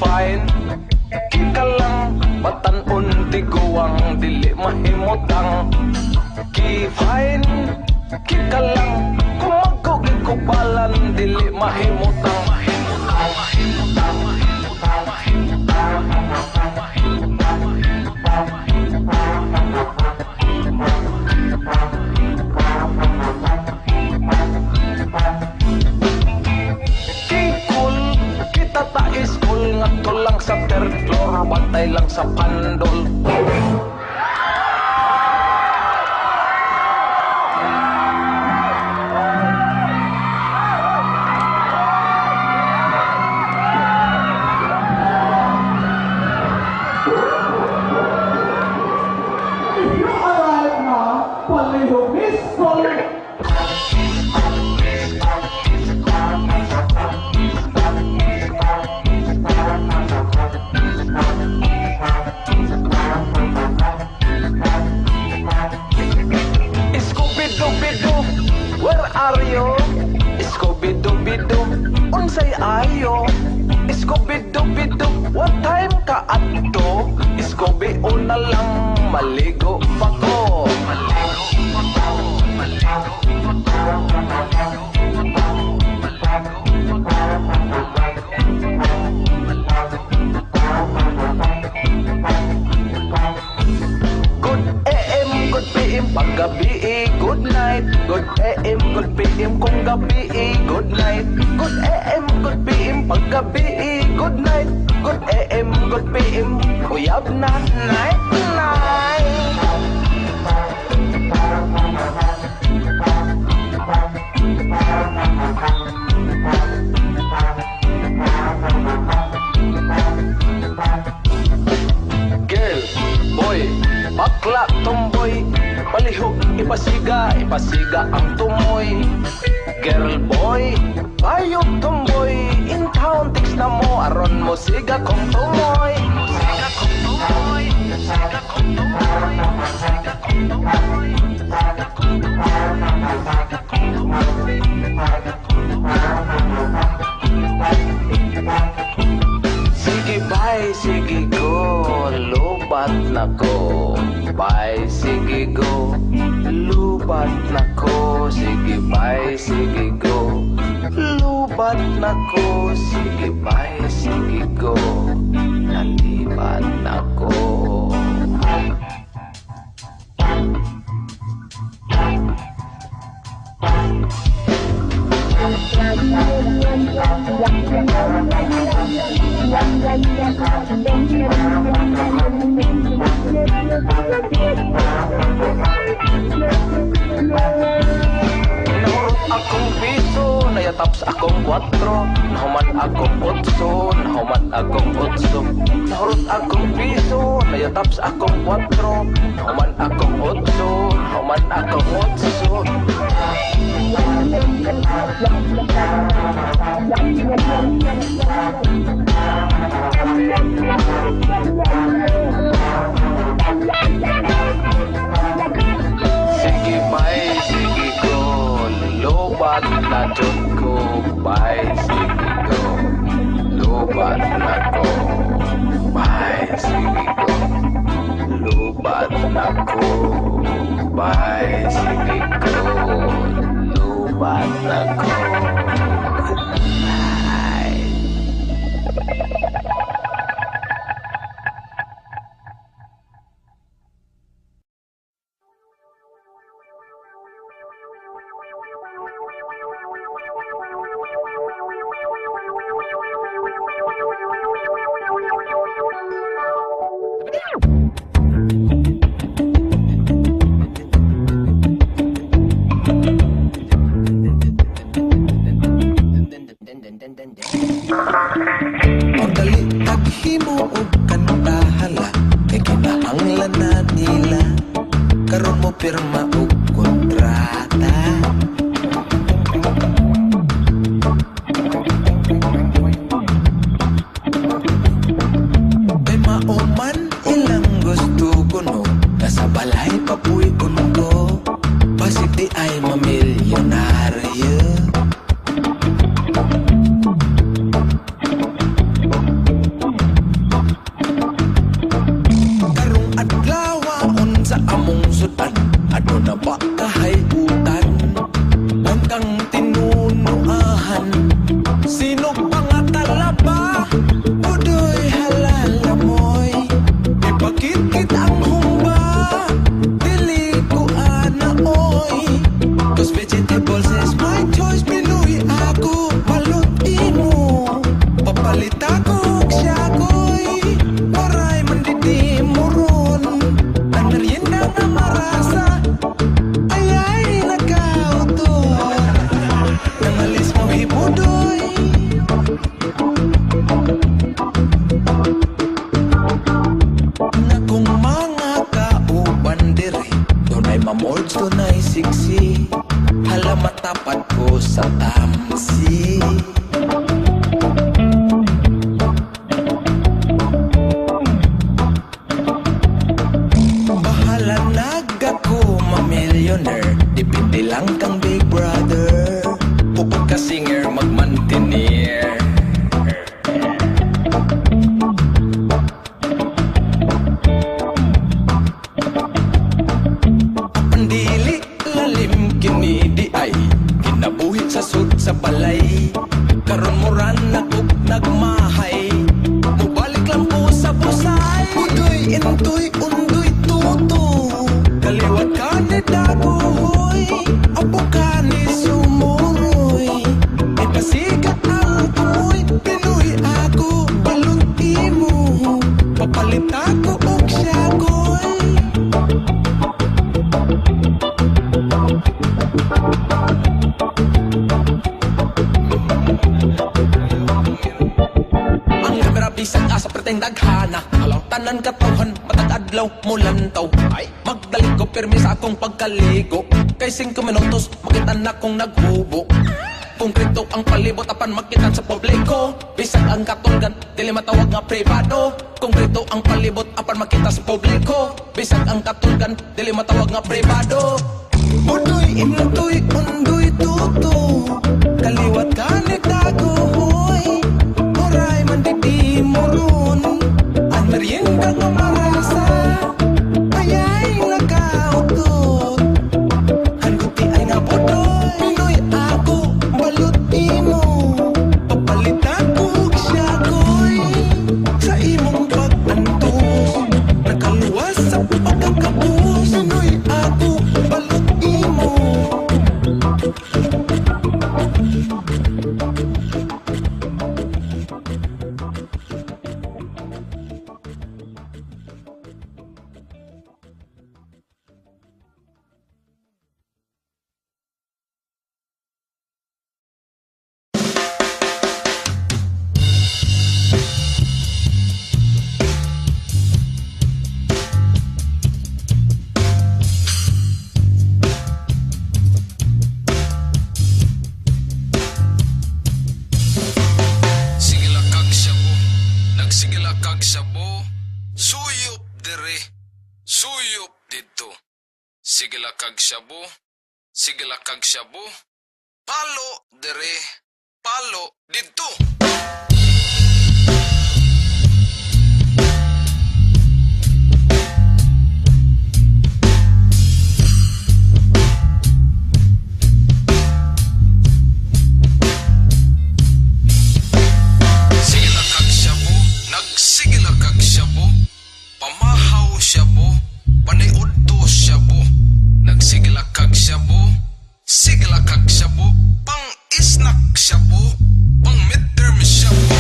Fine, kika lang batan-on di guwang dili mahimutang. Ki-fine, kika lang kung magkugikubalan dili mahimutang. Kikul, kita ta iskul ngadto lang sa third floor, bantay lang sa pandol. Scooby-Doo, where are you? Scooby-Doo, unsay ayo? Scooby-Doo, what time ka adto? Scooby, una lang maligo pa ko. Good AM, good PM, paggabi, good night. Good AM, good PM, kung gabi, good night. Good AM, good PM, paggabi, good night. Good AM, good PM, uyab na, night, night. Girl, boy, bakla, tomboy, palihog, ipasiga, ipasiga ang tumoy. Girl, boy, bayog, tomboy, in town, tiks na mo, aron mo, siga kong tumoy. Siga kong tumoy, siga kong tumoy, siga kong tumoy, siga kong tumoy, siga kong tumoy, siga kong tumoy. Sige, bye, sige, go, lubat na ko. Bye, sige, go, lubat na ko. Sige, bye, sige, go, lubat na ko. Sige, bye, sige, go, nalibat na ko. Nahurot akong piso, nayatap sa akong 4. Nahuman akong 8, nahuman akong 8. Nahurot akong piso, nayatap sa akong 4. Nahuman akong 8, nahuman akong 8. Sige, bye. jud ko bay sige go lubat na ko bay sige go lubat na ko bay sige go lubat na ko ay. Pagdali taghimo og kantahala kay kinahanglan na nila karon mo pirma og kontrata. Kay mauman ilang gusto ko no nasa balay pa puy undo pasiti ay mamilyonaryo. Sa among sudan, ano na ba kahayutan? Hanggang tinunuahan, sino pangatala ba? Udoy halala mo'y ipakit-kit ang humba. Dili ko anaoy, 'cause vegetables is my choice. Pinuwi ako, malutin mo, papalit ako siya ko'y waray mandidi mo ron. Merienda na marasa ay nagkauto nangalis mo hibudoy na kung mga kauban diri dunay mamords dunay siksi hala matapat ko sa tamsi. Depende lang kang big brother Pupod ka singer magmantinir Pandili lalim kinidi ay kinabuhit sa sud sa balay karon moran nakog nagmahay mubalik lang po sa busay udoy intoy undoy tuto kaliwat ka ni dagoy apo ka ni sumuroy ipasikat ang tumoy pinuwi ako balunti mo papalit ako og siyagoy. Ang kamera bisag asa preteng daghana alang tanan katawhan matag adlaw mulantaw ay magdali ko pirmi sa akong pagkaligo kay 5 minutos makita na kong naghubo konkreto ang palibot apan makitan sa publiko bisag ang katulgan dili matawag nga privado konkreto ang palibot apan makita sa publiko bisag ang katulgan dili matawag nga privado udoy intoy undoy tuto kaliwat ka ni dagoy oray man di mo ron ang merienda nga marasa ayay nagkautot handuti ay nga bodoy pinoy ako baluti mo papalit ako siyagoy sa imong pag-antos nakaluwas sa pagkakapos pinoy ako baluti mo. Sige lakag shabu, palo dere, palo dito. Nagsigilakag siya po, pamahaw siya po, panayudto siya po. Nagsigilakag siya po, sigilakag siya po, pang-isnak siya po, pang-midterm siya po.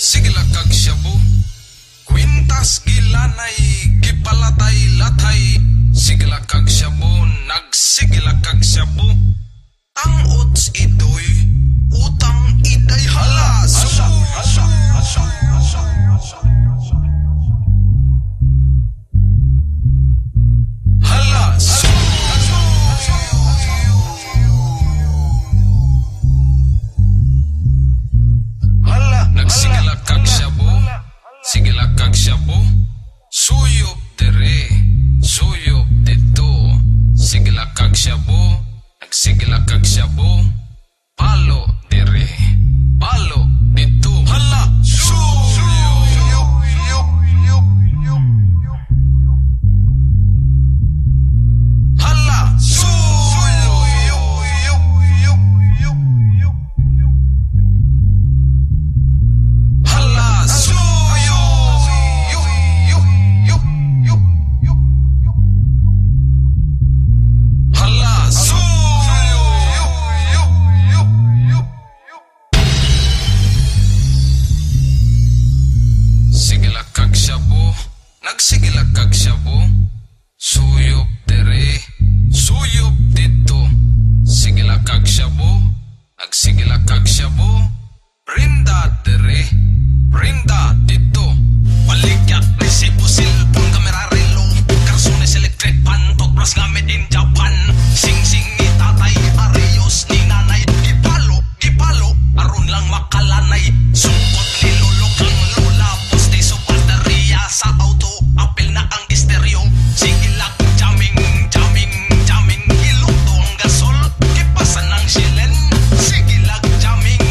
Sigilakag siya po, kwintas gilanay, gipalatay-latay. Sigilakag siya po, nagsigilakag siya po. Ang uts ito'y utang iday halas. Halas. Nagsigilakag siya po, sigilakag siya po. Suyop dere, suyop dito. Sigilakag siya po, nagsigilakag siya po. Palo dere, palo dito. Hala, suyop. Hala, sigilakag siya po, nagsigilakag siya po. Suyop dere, suyop dito. Sigilakag siya po, nagsigilakag siya po. Rinda dere, rinda dito. Baligyak, resibo, silpon, kamera, relo. Karsones, electric pan, toothbrush gamit in Japan. Sing-sing ni tatay, areyos ni nanay. Gipalo, aron lang makalanay. Sungkot ni lolo kang lola, poste so baterya sa auto. Apil na ang estereo. Sigilak, jamming, iluto ang gasol. Kipasan ng silen. Sigilak, jamming,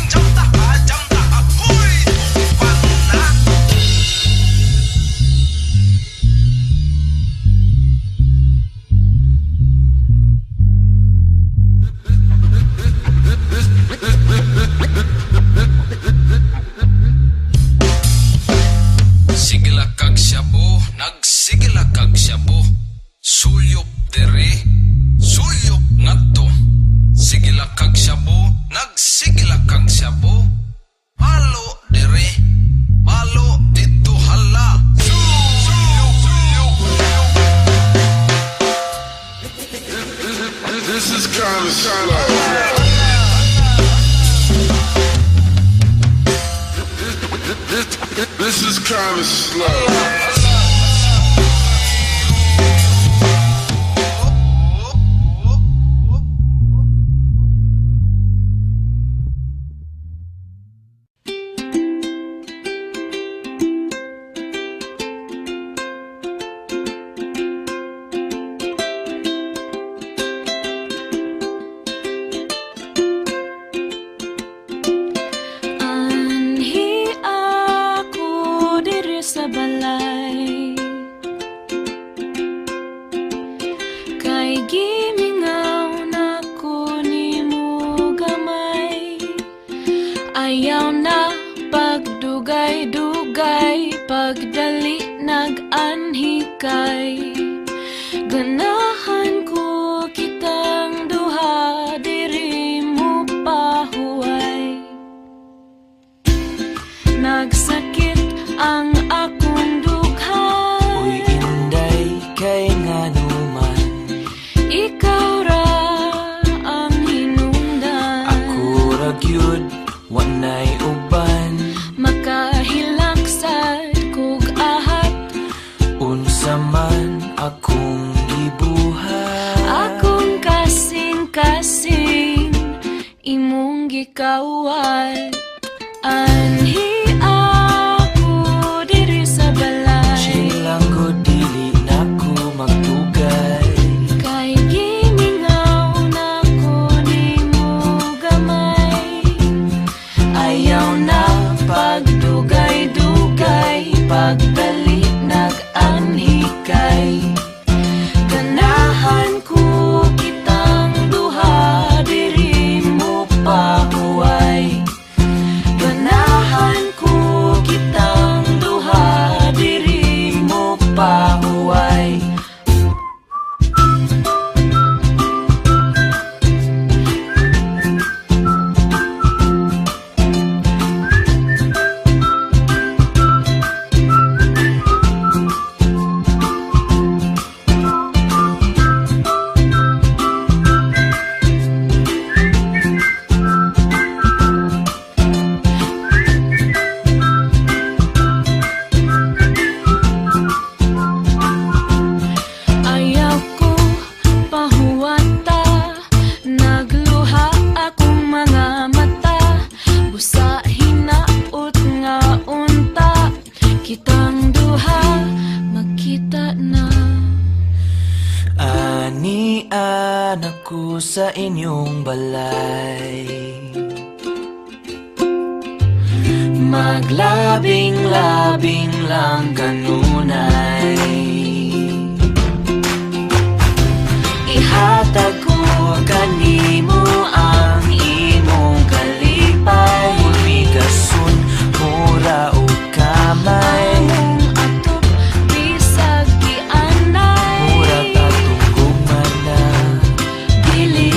jam ta, apoy, tupan na. Sigilakag siya po, nagsigilakag siya po. Suyop dere, suyop ngadto. Sigilakag siya po, nagsigilakag siya po. Palo dere, palo dito. Hala, This is kind of slow. This is kind of slow. Anhi ako diri sa balay, kay gimingaw na ko nimo gamay. Ayaw na pagdugay-dugay, pagdali nag-anhi kay. Ganahan ko kitang duha, diri mo pahuway. Nagsakit ang akong dugha. Uy, inday, kay nga naman. Ikaw ra ang hinungdan. Ako ra gyud, wanay uban. Makahilaksad kog ahat. Unsa man akong gibuhat. ikaw ay anhi ako diri sa balay. Silang ko dili na ko magtugay. Kay gimingaw na ko nimo gamay. Ayaw na pagdugay-dugay, pagdali nag-anhi kay. Ganahan ko kitang duha diri mo pahuway. Ganahan ko kitang duha diri mo pahuway. Ayaw ko pahuwata, nagluha akong mga mata. Busa hinaot nga unta, kitang duha magkita na. Ani anak ko sa inyong balay. Maglabing-labing lang kanunay. Ihatag ko kanimo ang imong kalipay. Mulmigasun, mura o kamay. Among atop bisag gianay. Mura tatong gumana. Dili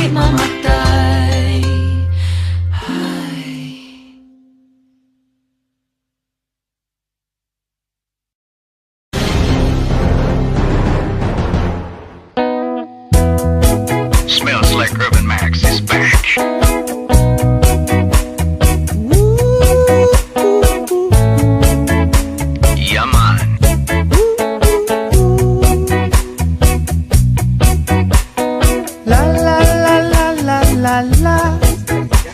mamatay. Smells like Urban Max is back. Yeah, man. La la la la la la la.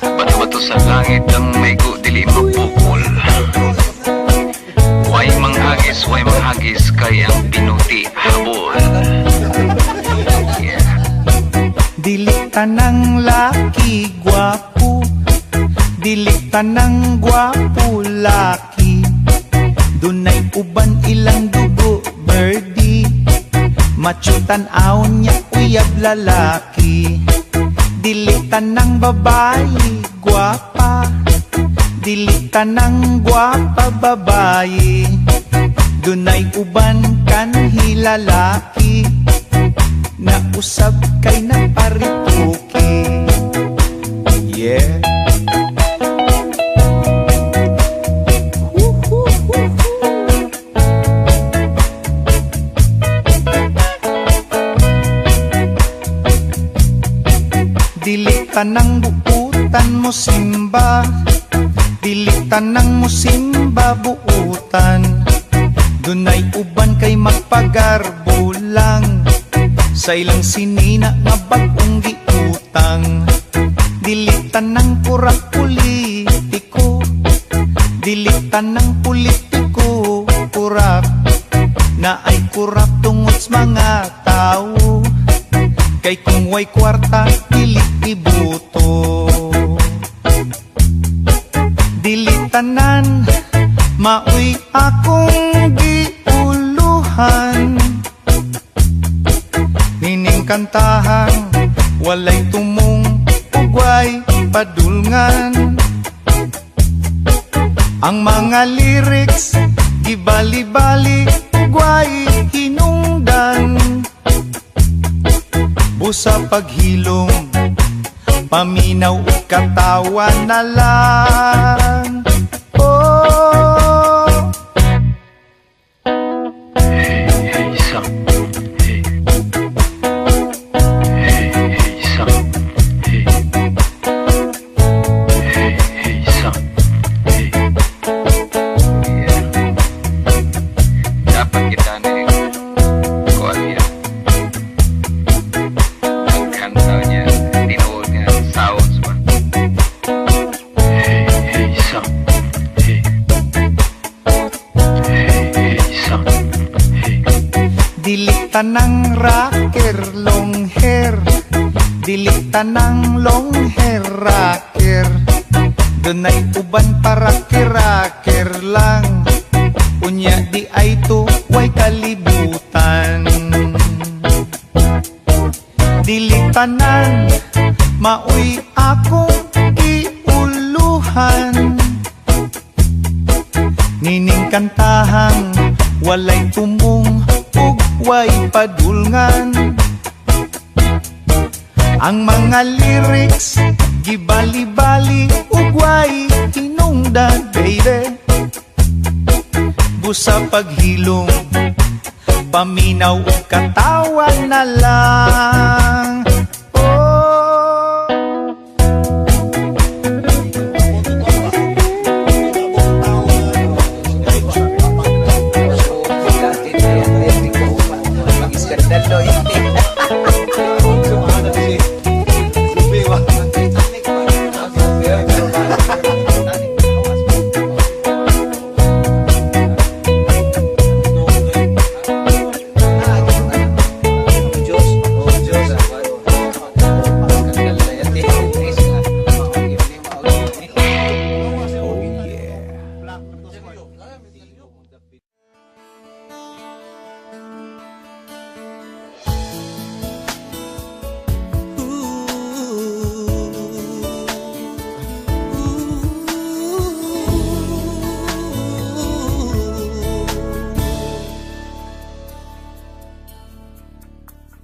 Bato-bato sa langit ang may dili mapukol. Way manghagis kay ang pinuti habol. Dili tanang laki gwapo, dili tanang gwapo laki. Dunay uban ilang dugo birdie, machutan aon niya uyab lalaki. Dili tanang babae gwapa, dili tanang gwapa babae. Dunay uban kanhi lalaki, nausab kay naparituki. Yeah. Dili tanang buutan mo simba, dili tanang mo simba buutan. Dunay uban kay magpagarbo lang, sa ilang sinina nga bagong giutang. Dili tanang kurak politiko, dili tanang politiko kurak, na ay kurak tungod sa mga tao. Kay kung way kwarta, dili ibuto. Dili tanan, mauy akong giuluhan. Nining kantahan, walay tumong, ugway padulngan. Ang mga lyrics, gibali-bali, ugway hinungdan. Busa paghilom, paminaw o katawa na lang. Oh, Hey, son. Hey. Hey, son. Hey. Hey, son. Hey. Yeah. Dapat kita nih kuat ya. Kantanya, tinuodnya, sounds ba? Dili tanang rocker long hair, dili tanang long hair rocker. Dunay uban para kiraker lang, unya di ay tuway kalibutan. Dili tanan maoy akong giuluhan, nining kantahang walay tumong ug way padulngan. Ang mga lyrics gibali-bali ug way hinungdan, baby. Busa paghilom, paminaw ug katawan na lang.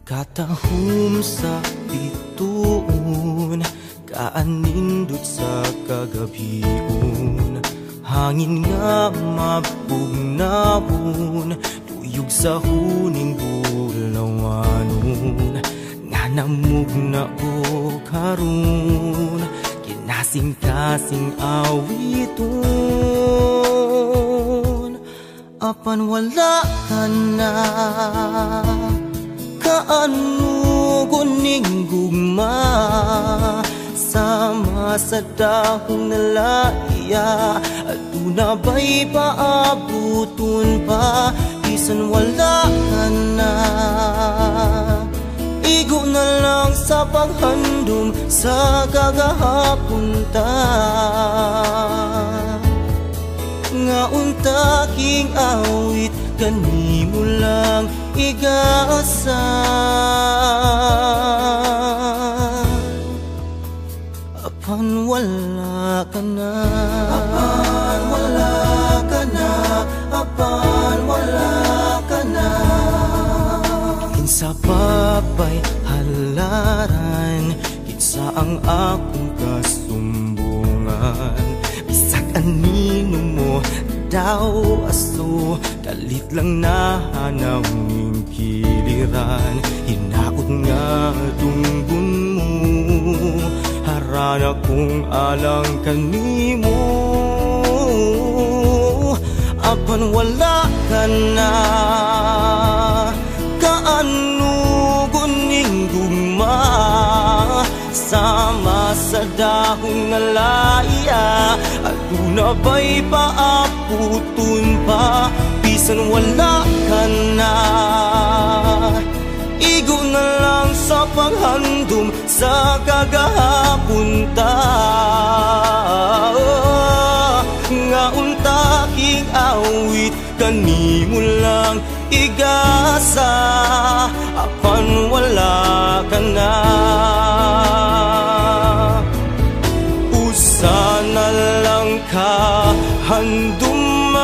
Katahum sa bituon, kaanindot sa kagabion. Hangin nga mabugnawon, tuyog sa huning bulawanon. Nga namugna ko karon, kinasing-kasing awiton. Apan wala ka na, kaano kuning gugma, sama sa dahong nalaya. Aduna ba'y paabuton pa, bisan wala ka na. Igo na lang sa paghandom sa kagahapon ta. Nga untaking awit, kanimo lang igasa. Apan wala ka na, apan wala ka na, apan wala ka na. Kinsa papay halaran, kinsa ang akong kasumbungan. Bisag anino mo daw aso, kalit lang nahanap ng kiliran. Hinaot nga tunggun mo, harana kong alang kanimo. Apan wala ka na, kaano kuning gugma, sama sa dahong nalaya. Aduna ba'y paaputon pa, bisan wala ka na. Igo na lang sa paghandom sa kagahapon ta. Nga untaking awit, kanimo lang igasa. Apan wala ka na, usa na lang ka handumanan.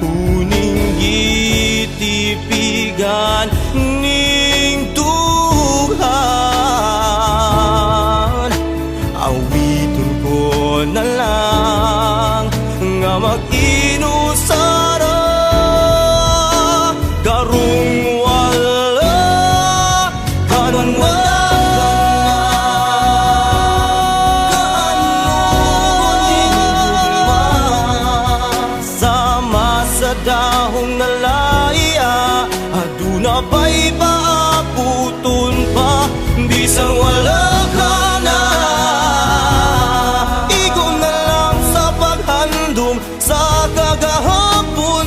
Uning gitipigan ning dughan. Awiton ko na lang nga mag-inusara, karong wala kanon wala. Dahong nalaya, aduna ba'y paabuton pa, bisan wala ka na. Igo na lang sa paghandom sa kagahapon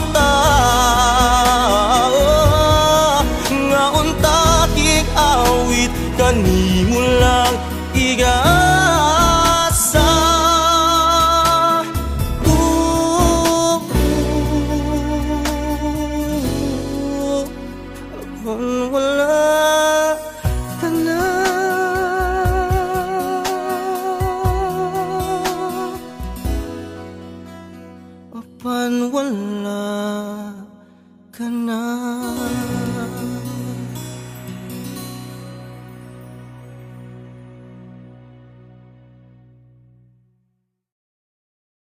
Mapan wala ka na.